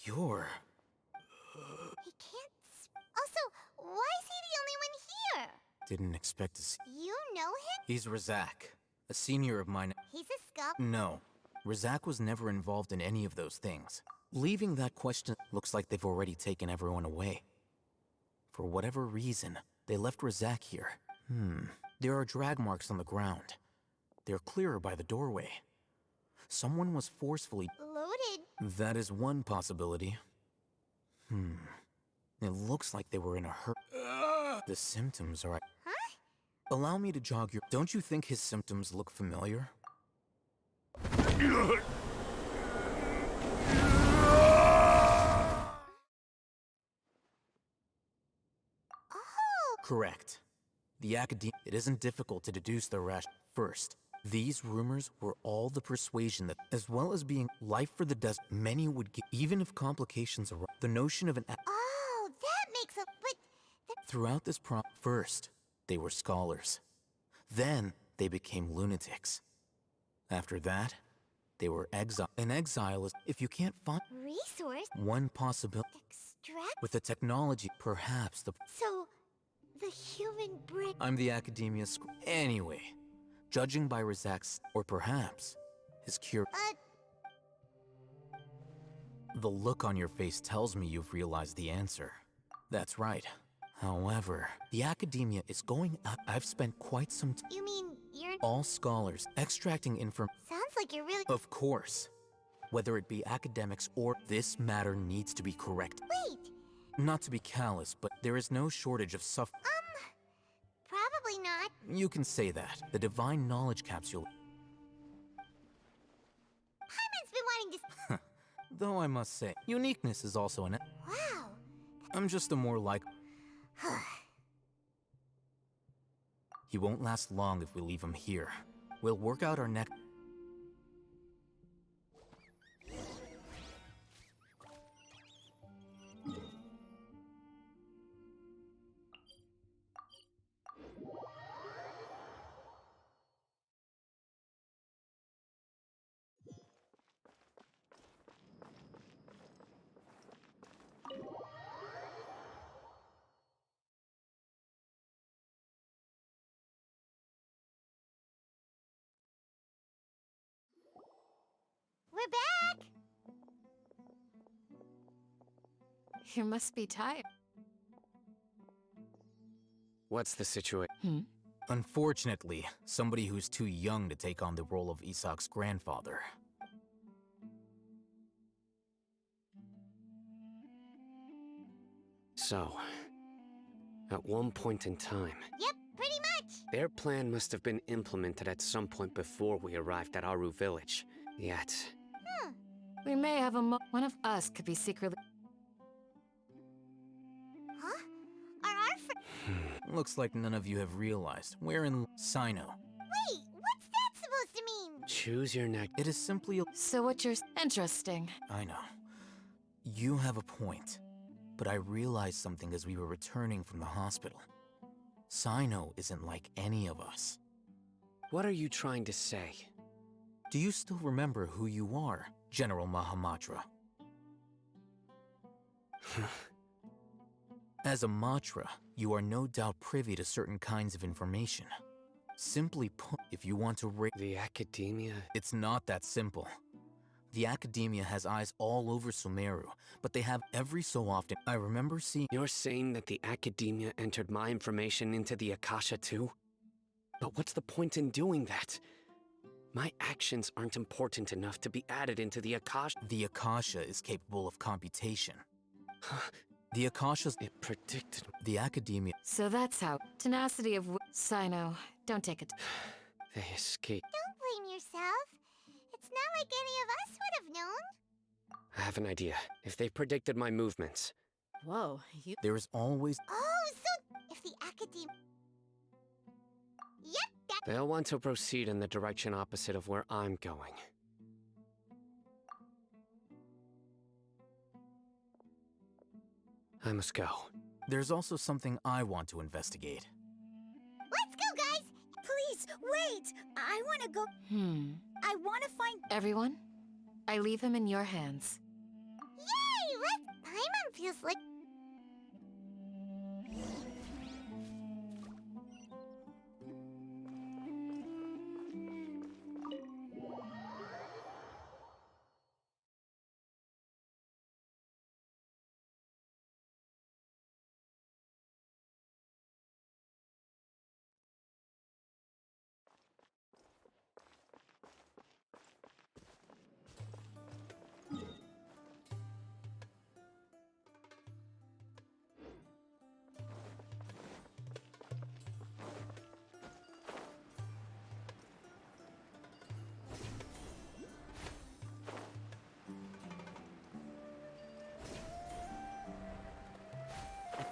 You're... He can't... Also, why is he the only one here? Didn't expect to see... You know him? He's Rzak, a senior of mine. He's a skull? No. Rzak was never involved in any of those things. Leaving that question, looks like they've already taken everyone away. For whatever reason, they left Rzak here. There are drag marks on the ground. They're clearer by the doorway. Someone was forcefully... Loaded? That is one possibility. It looks like they were in a hurry. The symptoms are... Huh? Allow me to jog your... Don't you think his symptoms look familiar? Correct. The academia... It isn't difficult to deduce the rash. First, these rumors were all the persuasion that, as well as being life for the desert, many would get, even if complications arise. The notion of an... Oh, that makes a... But... Throughout this first, they were scholars. Then, they became lunatics. After that, they were exile. An exile is, if you can't find... Resource? One possibility. Extract? With the technology, perhaps the... So, the human brain... I'm the academia Anyway, judging by Rzak's, or perhaps, his cure... The look on your face tells me you've realized the answer. That's right. However, the academia is going out. I've spent quite some time... You mean, you're... All scholars, extracting information... Sounds like you're really... Of course. Whether it be academics or... This matter needs to be correct. Wait! Not to be callous, but there is no shortage of Probably not. You can say that. The divine knowledge capsule... Paimon's been wanting to... Though I must say, uniqueness is also an... Wow. I'm just a more like... He won't last long if we leave him here. We'll work out our next... We're back! You must be tired. What's the situation? Unfortunately, somebody who's too young to take on the role of Isak's grandfather. So, at one point in time... Yep, pretty much! Their plan must have been implemented at some point before we arrived at Aru village. Yet... We may have one of us could be secretly... Huh? Are our friends... Looks like none of you have realized. We're in Sino. Wait, what's that supposed to mean? Choose your neck. It is simply a... So what you're... Interesting. I know. You have a point. But I realized something as we were returning from the hospital. Sino isn't like any of us. What are you trying to say? Do you still remember who you are, General Mahamatra? As a Matra, you are no doubt privy to certain kinds of information. Simply put, if you want to raise... The academia? It's not that simple. The academia has eyes all over Sumeru, but they have every so often... I remember seeing... You're saying that the academia entered my information into the Akasha too? But what's the point in doing that? My actions aren't important enough to be added into the Akasha. The Akasha is capable of computation. The Akasha's... It predicted... The academia... So that's how... Tenacity of... Sino, don't take it... They escaped. Don't blame yourself. It's not like any of us would have known. I have an idea. If they predicted my movements... Whoa, you... There is always... Oh, so... If the academia... Yep, that... They'll want to proceed in the direction opposite of where I'm going. I must go. There's also something I want to investigate. Let's go, guys! Please, wait! I want to go... I want to find... Everyone, I leave him in your hands. Yay! feels like...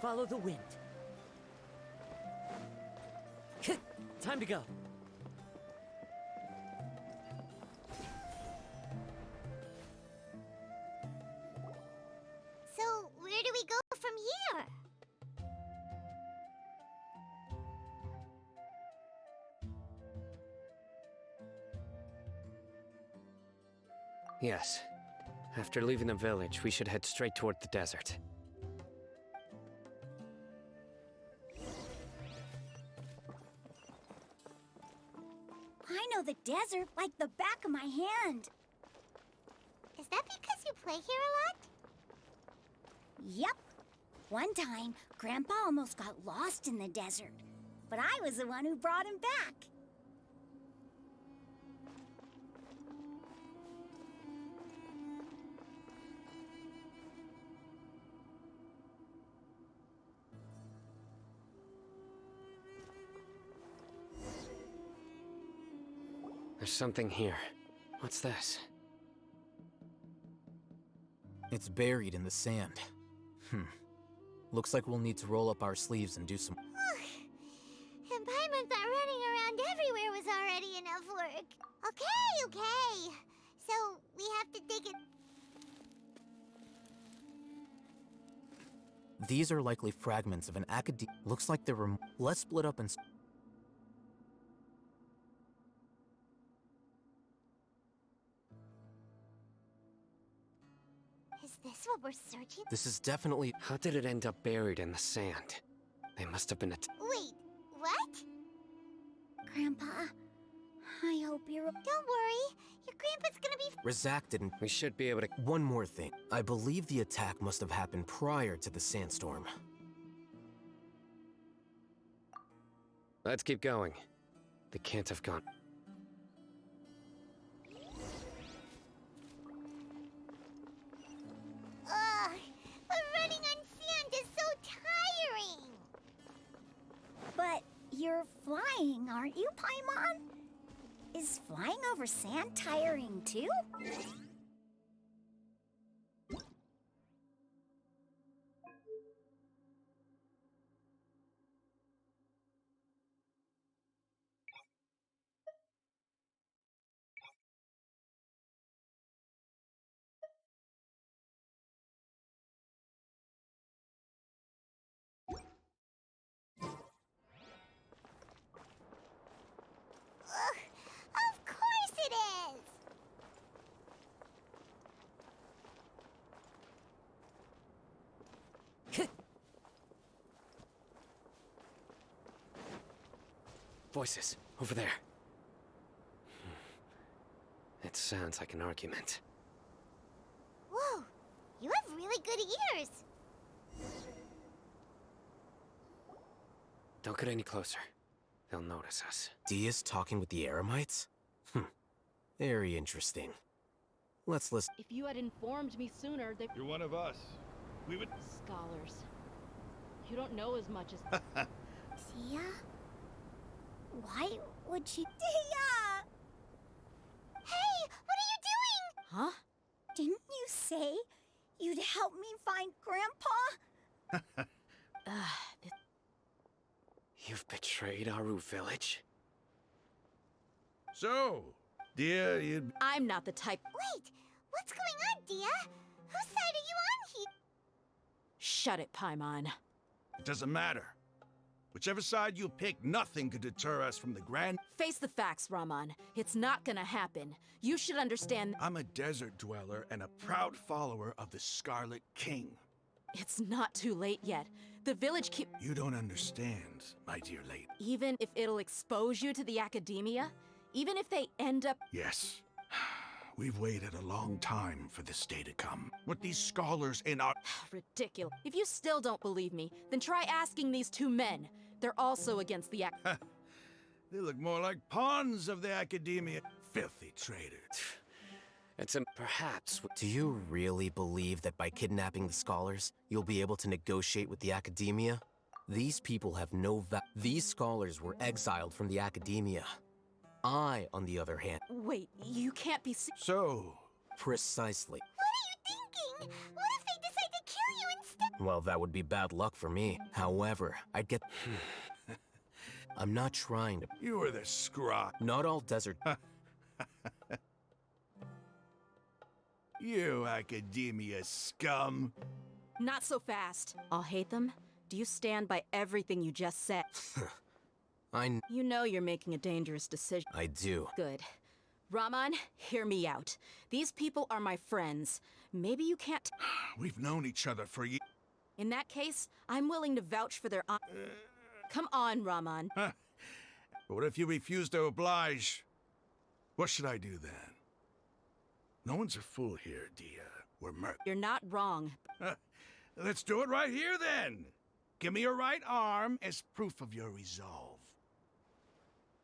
Follow the wind. Time to go. So, where do we go from here? Yes. After leaving the village, we should head straight toward the desert. I know the desert like the back of my hand. Is that because you play here a lot? Yep. One time, Grandpa almost got lost in the desert, but I was the one who brought him back. There's something here. What's this? It's buried in the sand. Looks like we'll need to roll up our sleeves and do some... And Paimon thought running around everywhere was already enough work. Okay. So, we have to dig it... These are likely fragments of an academe... Looks like there were... Let's split up and... Is this what we're searching? This is definitely... How did it end up buried in the sand? They must have been Wait, what? Grandpa, I hope you're... Don't worry, your grandpa's gonna be... Razak didn't... We should be able to... One more thing. I believe the attack must have happened prior to the sandstorm. Let's keep going. They can't have gone. But running on sand is so tiring! But you're flying, aren't you, Paimon? Is flying over sand tiring too? Of course it is! Voices, over there. It sounds like an argument. Whoa, you have really good ears! Don't get any closer. They'll notice us. Dia's talking with the Eremites? Very interesting. Let's listen. If you had informed me sooner, they... You're one of us. We would... Scholars. You don't know as much as... Dia? Why would she... Dia! Hey, what are you doing? Huh? Didn't you say you'd help me find Grandpa? You've betrayed Aru village? So, Dia, you'd... I'm not the type... Wait, what's going on, Dia? Whose side are you on here? Shut it, Paimon. It doesn't matter. Whichever side you pick, nothing could deter us from the grand... Face the facts, Raman. It's not gonna happen. You should understand... I'm a desert dweller and a proud follower of the Scarlet King. It's not too late yet. The village keep. You don't understand, my dear lady. Even if it'll expose you to the academia, even if they end up. Yes. We've waited a long time for this day to come. With these scholars in our... Ridiculous. If you still don't believe me, then try asking these two men. They're also against the They look more like pawns of the academia. Filthy traitors. It's perhaps. Do you really believe that by kidnapping the scholars, you'll be able to negotiate with the academia? These people have no These scholars were exiled from the academia. I, on the other hand... Wait, you can't be... So... Precisely. What are you thinking? What if they decide to kill you instead? Well, that would be bad luck for me. However, I'd get... I'm not trying to... You were the scrot. Not all desert... You academia scum. Not so fast. I'll hate them. Do you stand by everything you just said? You know you're making a dangerous decision. I do. Good. Rahman, hear me out. These people are my friends. Maybe you can't... We've known each other for years. In that case, I'm willing to vouch for their... Come on, Rahman. But what if you refuse to oblige? What should I do then? No one's a fool here, Dia. We're You're not wrong. Let's do it right here, then. Give me your right arm as proof of your resolve.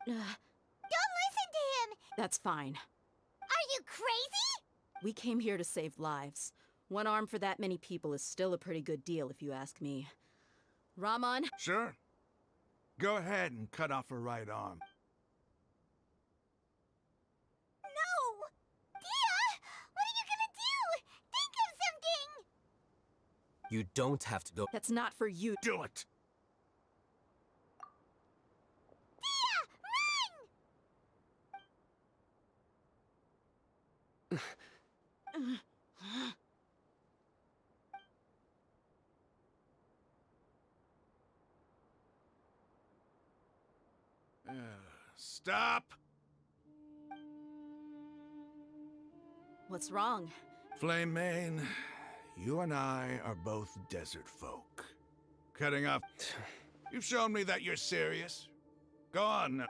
Don't listen to him! That's fine. Are you crazy? We came here to save lives. One arm for that many people is still a pretty good deal, if you ask me. Rahman? Sure. Go ahead and cut off her right arm. No! Dia! What are you gonna do? Think of something! You don't have to go... That's not for you. Do it! Stop! What's wrong? Flame Mane, you and I are both desert folk. Cutting off... You've shown me that you're serious. Go on now.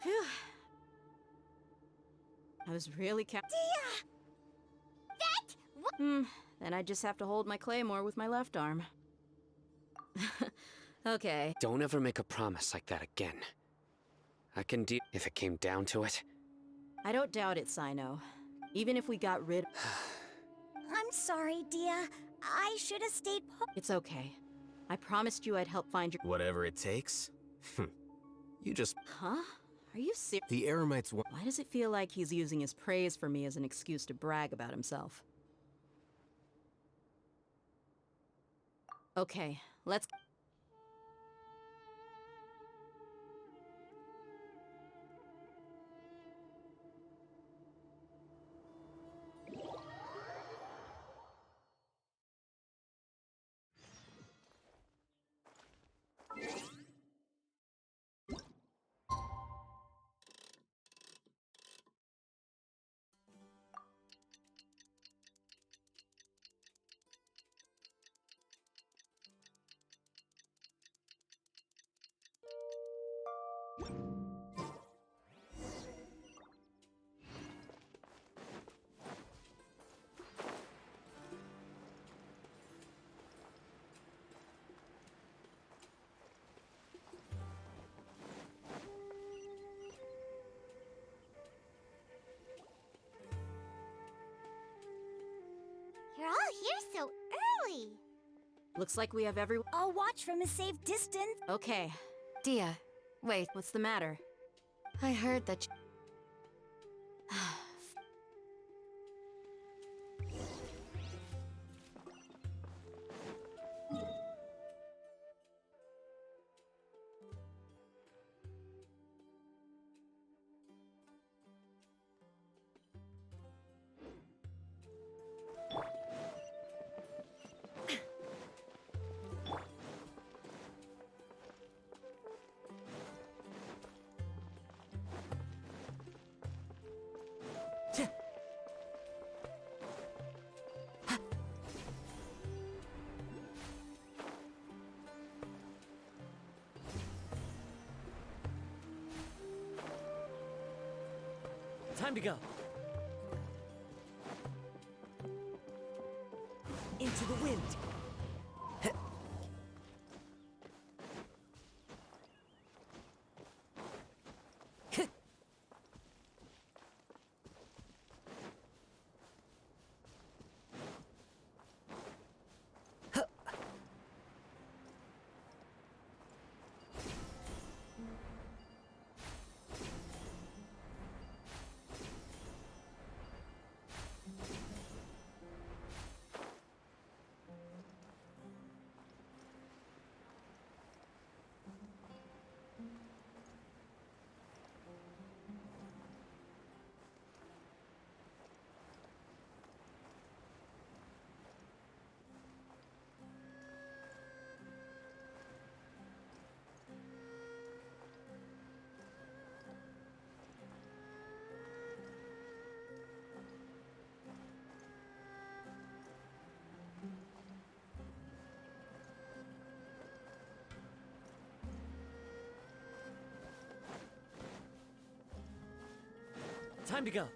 Phew. I was really Dia! Then I just have to hold my claymore with my left arm. Okay. Don't ever make a promise like that again. I can deal if it came down to it. I don't doubt it, Sino. Even if we got rid... I'm sorry, Dia. I should have stayed put. It's okay. I promised you I'd help find your... Whatever it takes? You just... Huh? Are you serious? The Eremites want... Why does it feel like he's using his praise for me as an excuse to brag about himself? Okay, let's... You're all here so early. Looks like we have every... I'll watch from a safe distance. Okay. Dia, wait. What's the matter? I heard that Time to go. Into the wind. Time to go.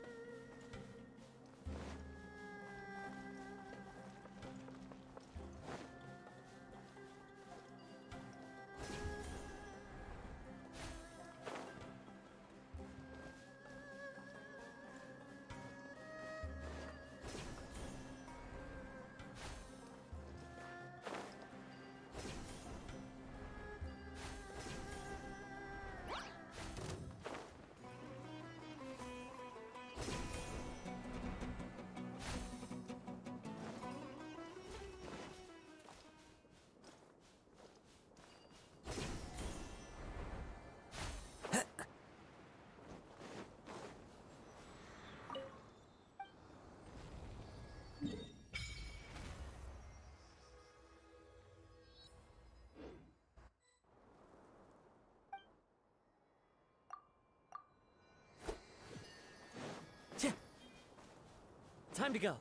Time to go.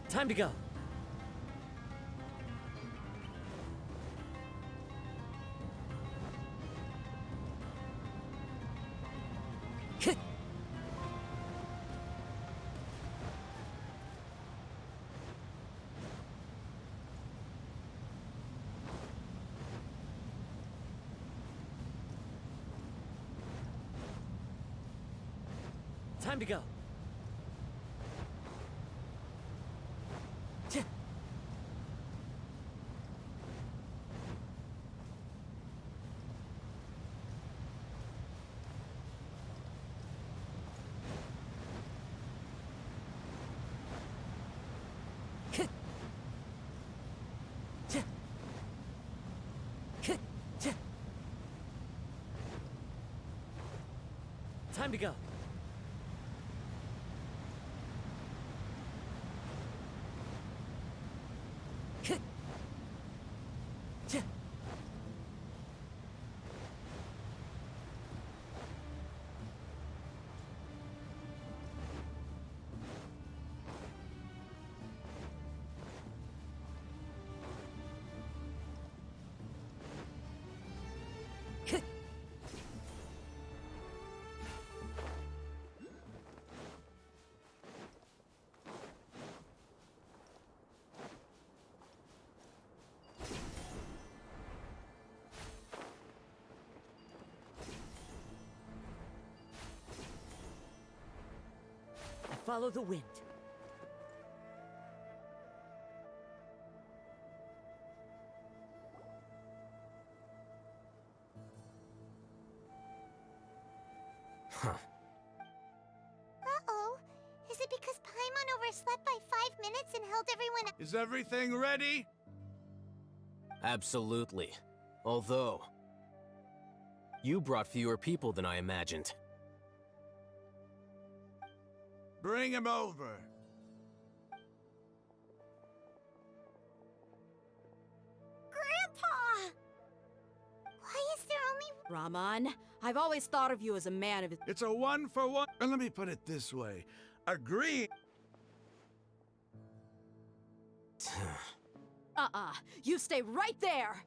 Time to go. Time to go. Time to go. follow the wind. Huh. Uh-oh. Is it because Paimon overslept by 5 minutes and held everyone... Is everything ready? Absolutely. Although, you brought fewer people than I imagined. Bring him over. Grandpa! Why is there only... Rahman, I've always thought of you as a man of his... It's a 1-for-1. And let me put it this way. Agree. You stay right there!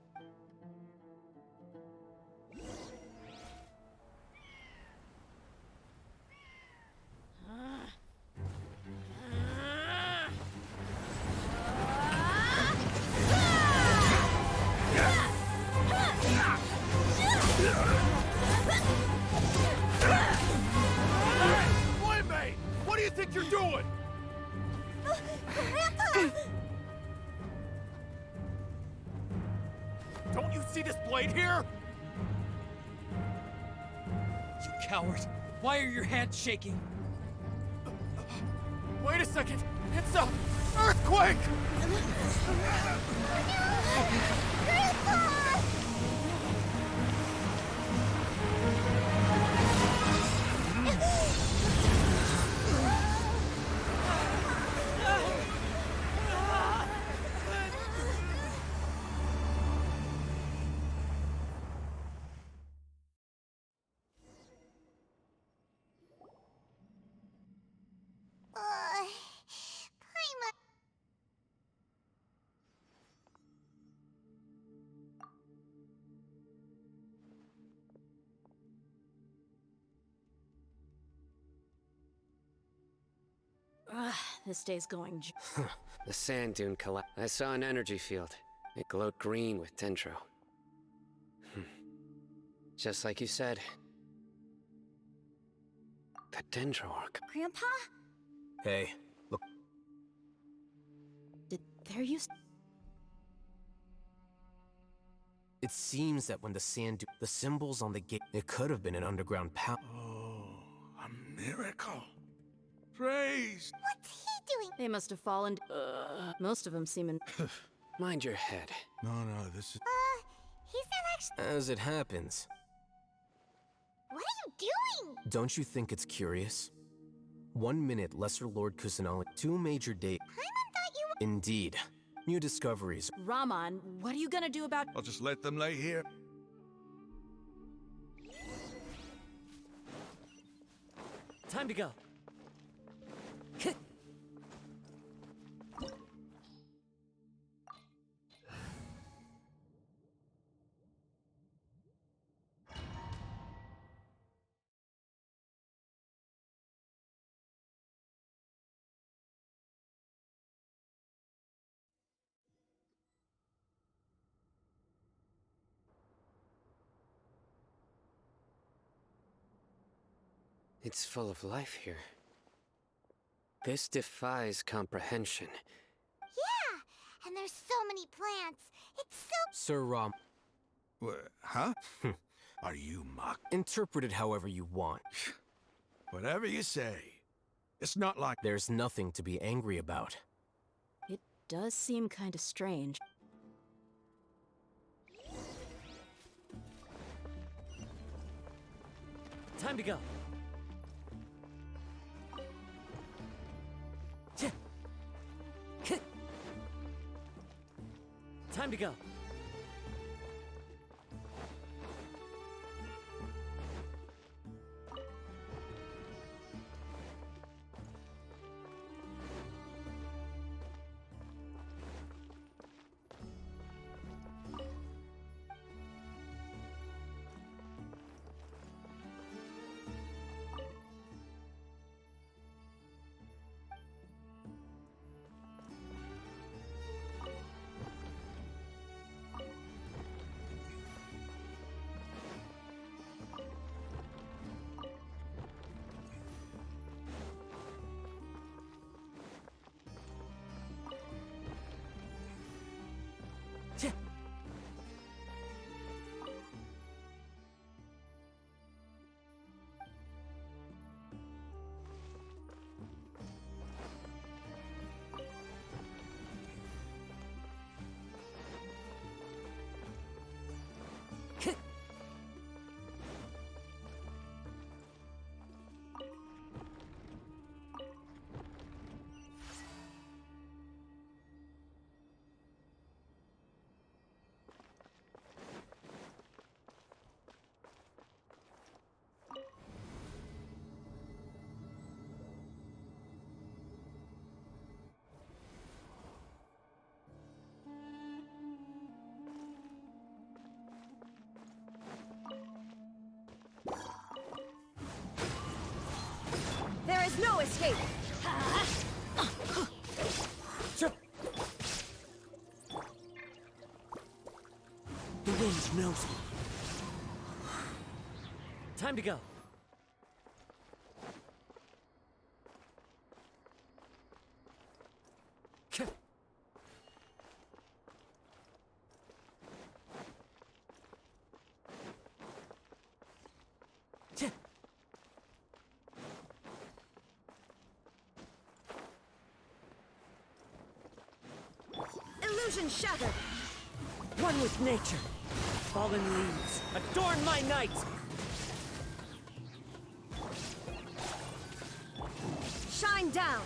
Playmate! What do you think you're doing? Grandpa! Don't you see this blade here? You coward! Why are your hands shaking? Wait a second! It's a earthquake! Grandpa! Paimon... This day's going... The sand dune collapsed. I saw an energy field. It glowed green with dendro. Just like you said. The dendro arc. Grandpa? Hey, look. There used... It seems that when the sand the symbols on the gate, it could have been an underground power. Oh, a miracle. Praise. What's he doing? They must have fallen... most of them seem in... Mind your head. No, this is... He's not actually... As it happens. What are you doing? Don't you think it's curious? 1 minute, Lesser Lord Kusanali, 2 major days. Paimon thought you were... Indeed. New discoveries. Rahman, what are you gonna do about... I'll just let them lay here. Time to go. It's full of life here. This defies comprehension. Yeah! And there's so many plants. It's so... Sir Ram. Huh? Are you mock? Interpret it however you want. Whatever you say. It's not like... There's nothing to be angry about. It does seem kind of strange. Time to go. Time to go. is no escape! The wind knows me. Time to go. Illusion shattered! One with nature. Fallen leaves, adorn my night! Shine down!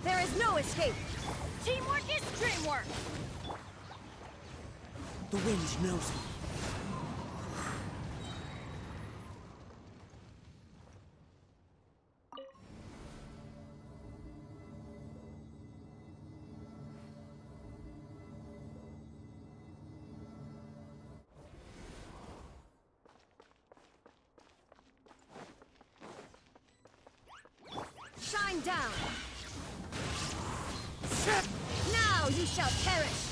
There is no escape! Teamwork is dreamwork! The wind knows me. Shine down! Now you shall perish!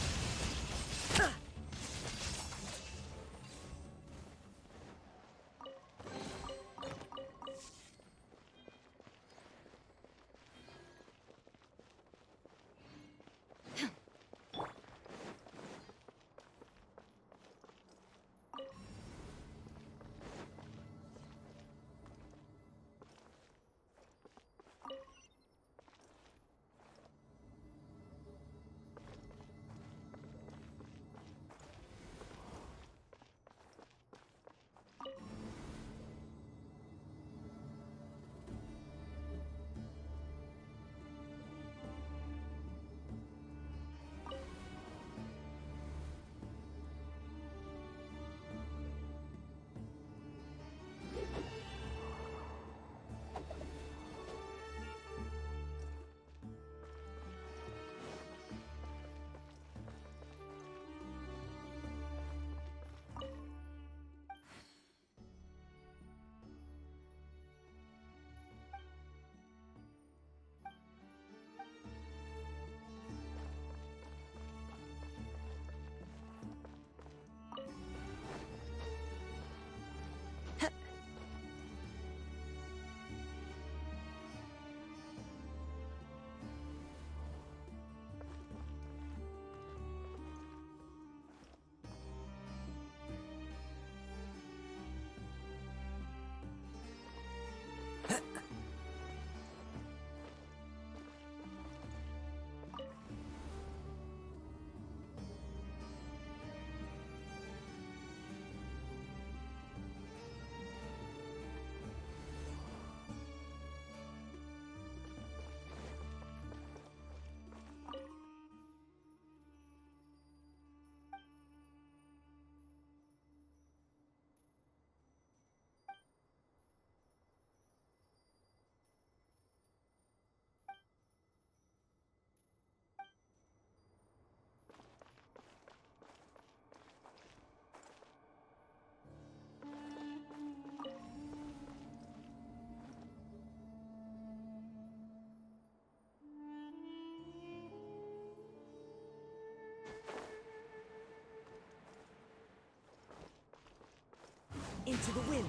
Into the wind.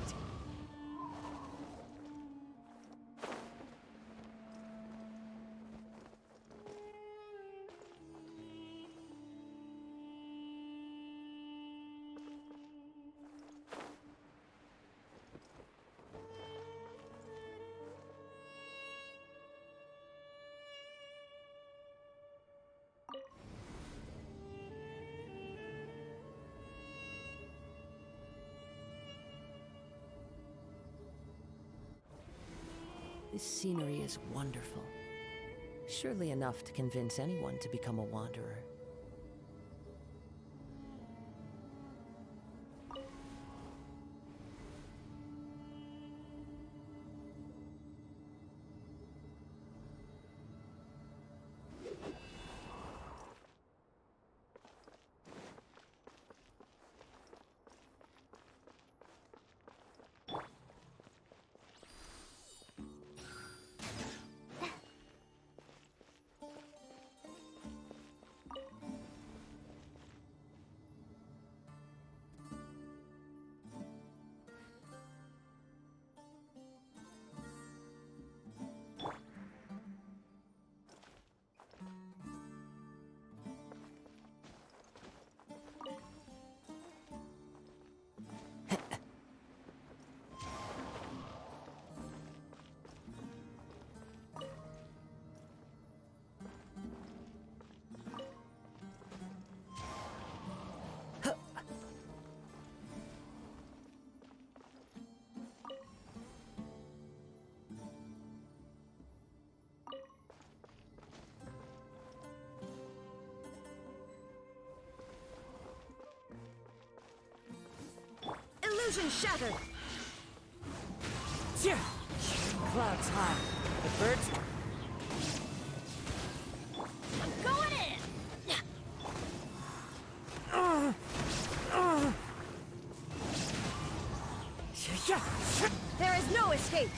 This scenery is wonderful. Surely enough to convince anyone to become a wanderer. Illusion shattered! Clouds high. The birds... I'm going in! There is no escape!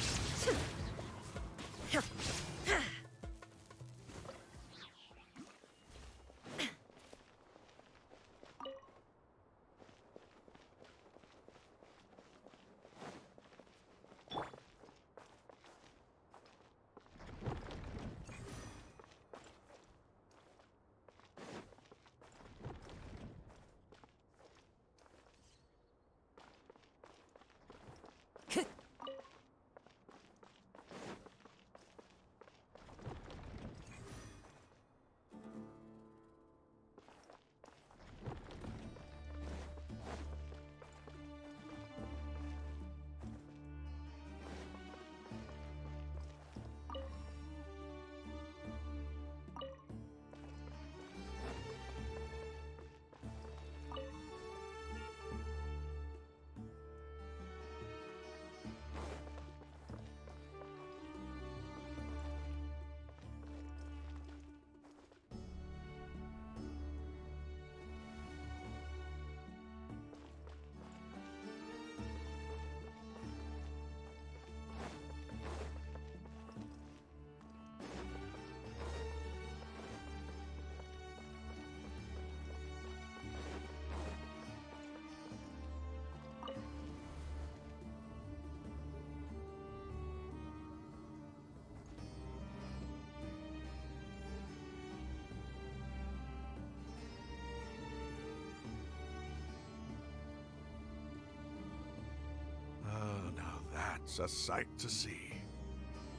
That's a sight to see.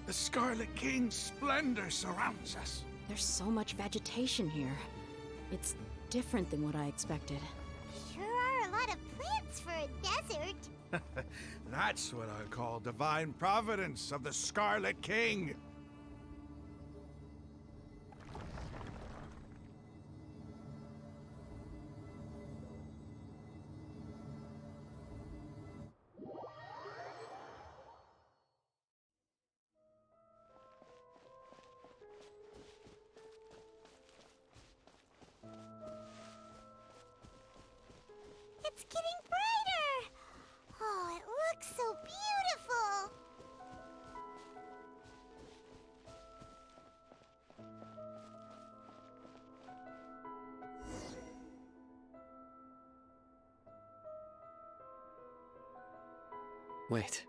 The Scarlet King's splendor surrounds us. There's so much vegetation here. It's different than what I expected. Sure are a lot of plants for a desert. That's what I call divine providence of the Scarlet King. It's getting brighter! Oh, it looks so beautiful! Wait.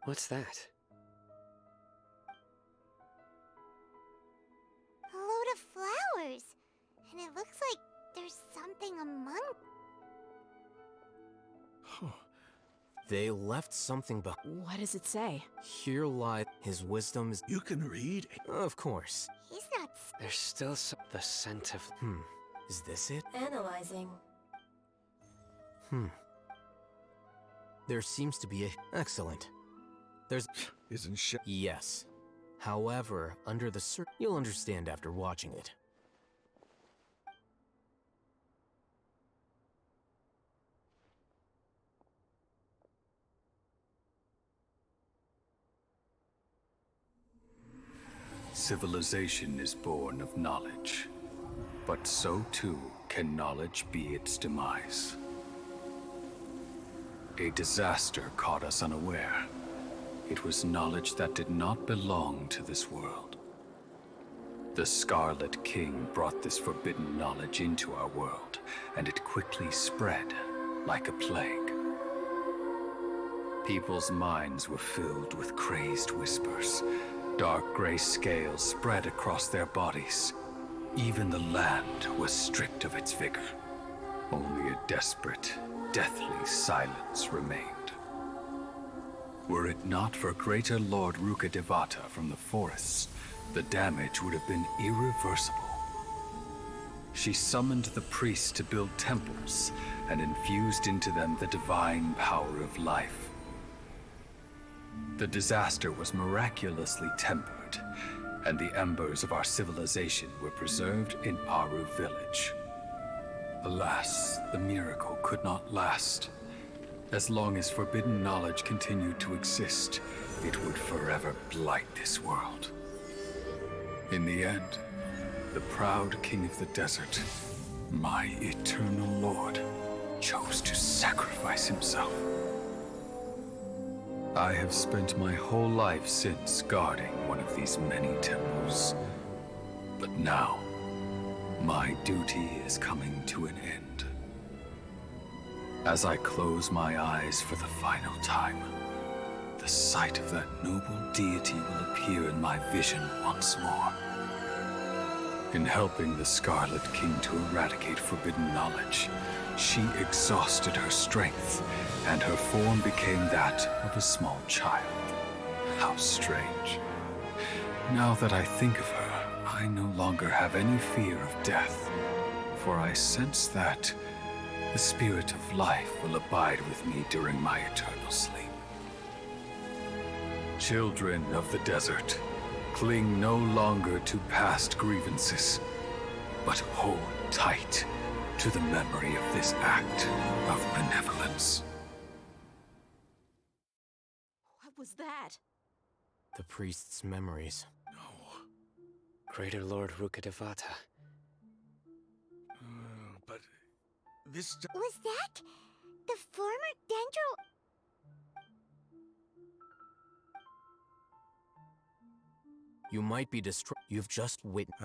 What's that? A load of flowers. And it looks like there's something among... They left something behind. What does it say? Here lies his wisdom is... You can read? Of course. He's not... There's still the scent of... Is this it? Analyzing. There seems to be a... Excellent. There's... Isn't shit. Yes. However, under the you'll understand after watching it. Civilization is born of knowledge, but so too can knowledge be its demise. A disaster caught us unaware. It was knowledge that did not belong to this world. The Scarlet King brought this forbidden knowledge into our world, and it quickly spread like a plague. People's minds were filled with crazed whispers. Dark gray scales spread across their bodies. Even the land was stripped of its vigor. Only a desperate, deathly silence remained. Were it not for greater Lord Rukkhadevata from the forests, the damage would have been irreversible. She summoned the priests to build temples and infused into them the divine power of life. The disaster was miraculously tempered, and the embers of our civilization were preserved in Aru village. Alas, the miracle could not last. As long as forbidden knowledge continued to exist, it would forever blight this world. In the end, the proud king of the desert, my eternal lord, chose to sacrifice himself. I have spent my whole life since guarding one of these many temples. But now, my duty is coming to an end. As I close my eyes for the final time, the sight of that noble deity will appear in my vision once more. In helping the Scarlet King to eradicate forbidden knowledge, she exhausted her strength, and her form became that of a small child. How strange. Now that I think of her, I no longer have any fear of death, for I sense that the spirit of life will abide with me during my eternal sleep. Children of the desert, cling no longer to past grievances, but hold tight to the memory of this act of benevolence. What was that? The priest's memories. Greater Lord Rukkhadevata. But this... Was that the former Dendro? You might be You've just witnessed.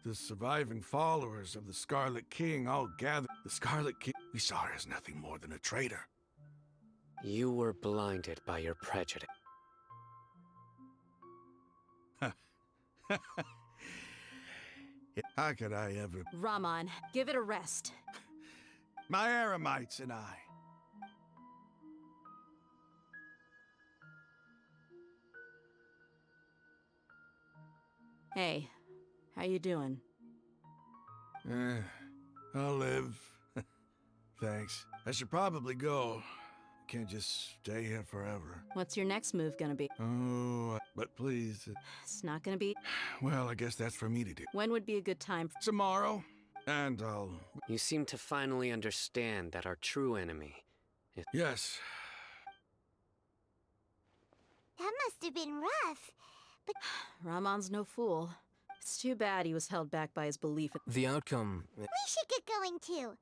The surviving followers of the Scarlet King all gathered. The Scarlet King... We saw her as nothing more than a traitor. You were blinded by your prejudice. How could I ever... Rahman, give it a rest. My Eremites and I. Hey, how you doing? I'll live. Thanks. I should probably go. Can't just stay here forever. What's your next move gonna be? Oh, but please. It's not gonna be... Well, I guess that's for me to do. When would be a good time? Tomorrow, and I'll... You seem to finally understand that our true enemy is... Yes. That must have been rough, but... Rahman's no fool. It's too bad he was held back by his belief in... The outcome... We should get going too.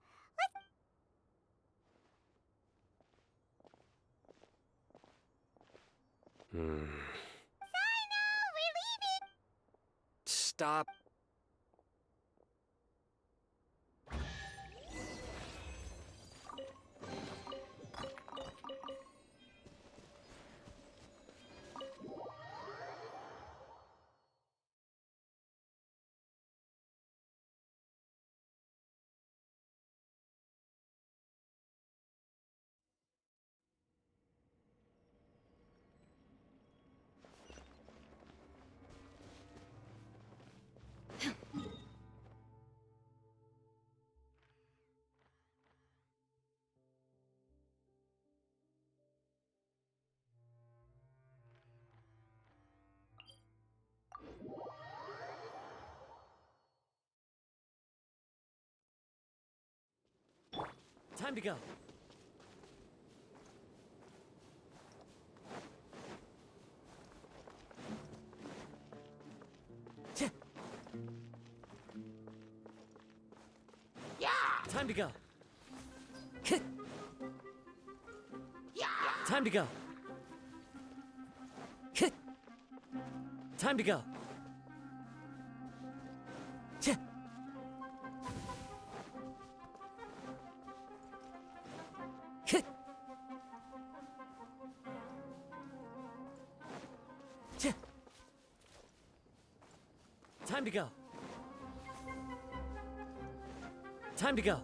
Sorry, no, we're leaving. Stop. Time to go. Yeah! Time to go. Yeah! Time to go. Time to go. Time to go. Time to go.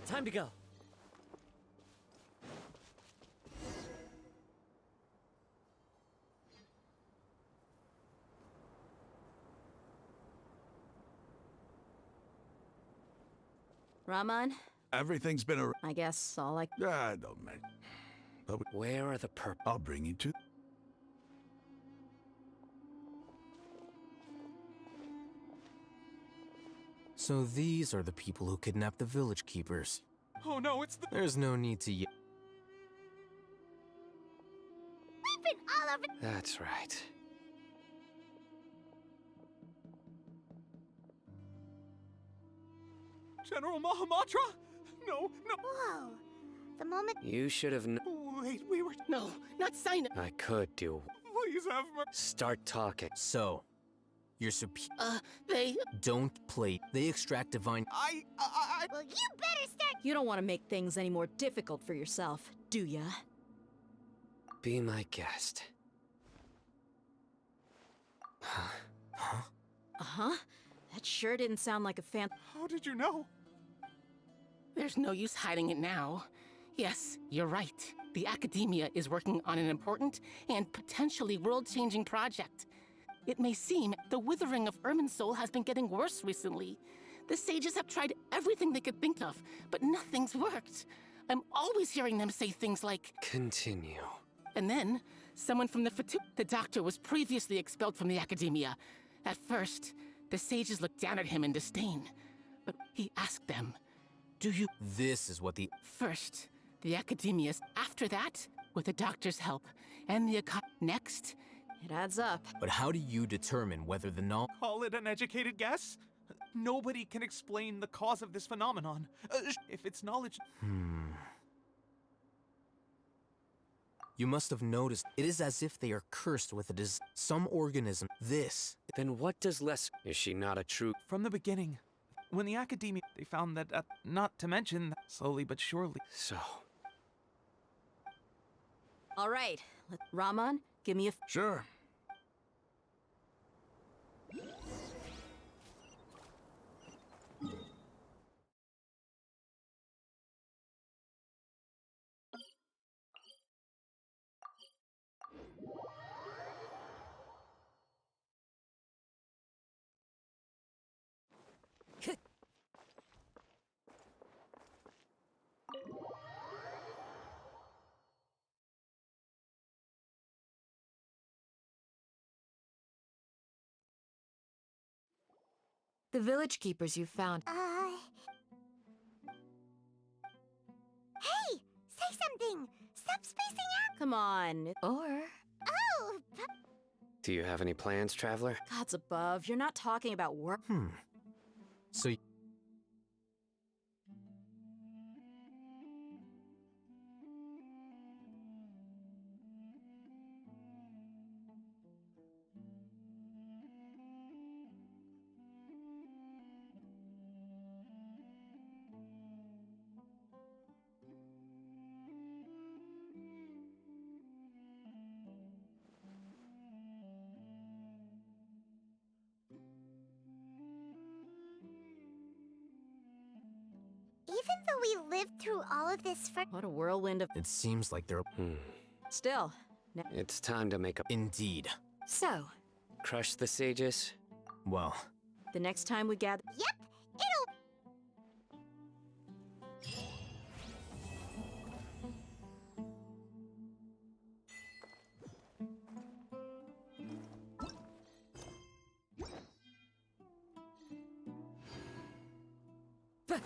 Time to go. Rahman? Everything's been a... I guess all I... don't make... But where are the purple? I'll bring you to... So these are the people who kidnapped the village keepers. Oh no, it's the... There's no need to We've been all over... That's right. General Mahamatra? No, no. Whoa. The moment... You should have Wait, we were... No, not sign it. I could do... Please have mercy. Start talking. So, you're they... Don't play. They extract divine... Well, you better start... You don't want to make things any more difficult for yourself, do ya? Be my guest. Uh-huh. That sure didn't sound like a fan... How did you know? There's no use hiding it now. Yes, you're right. The Academia is working on an important and potentially world-changing project. It may seem the withering of Irminsul has been getting worse recently. The sages have tried everything they could think of, but nothing's worked. I'm always hearing them say things like... Continue. And then, someone from the doctor was previously expelled from the Academia. At first, the sages looked down at him in disdain. But he asked them, do you... This is what the... First, the Academia. After that, with the doctor's help, and the next... It adds up. But how do you determine whether the knowledge... Call it an educated guess? Nobody can explain the cause of this phenomenon. If it's knowledge... You must have noticed, it is as if they are cursed with some organism. This. Then what does Is she not a true... From the beginning, when the Academia, they found that, not to mention, slowly but surely... So... All right. Rahman, give me a... Sure. The village keepers you found. Hey! Say something! Stop spacing out! Come on. Or... Oh! Do you have any plans, Traveler? Gods above, you're not talking about work. So... Even though we lived through all of this for— What a whirlwind of— It seems like they're... Still. It's time to make a... Indeed. So... Crush the sages? Well... The next time we gather— Yep! It'll—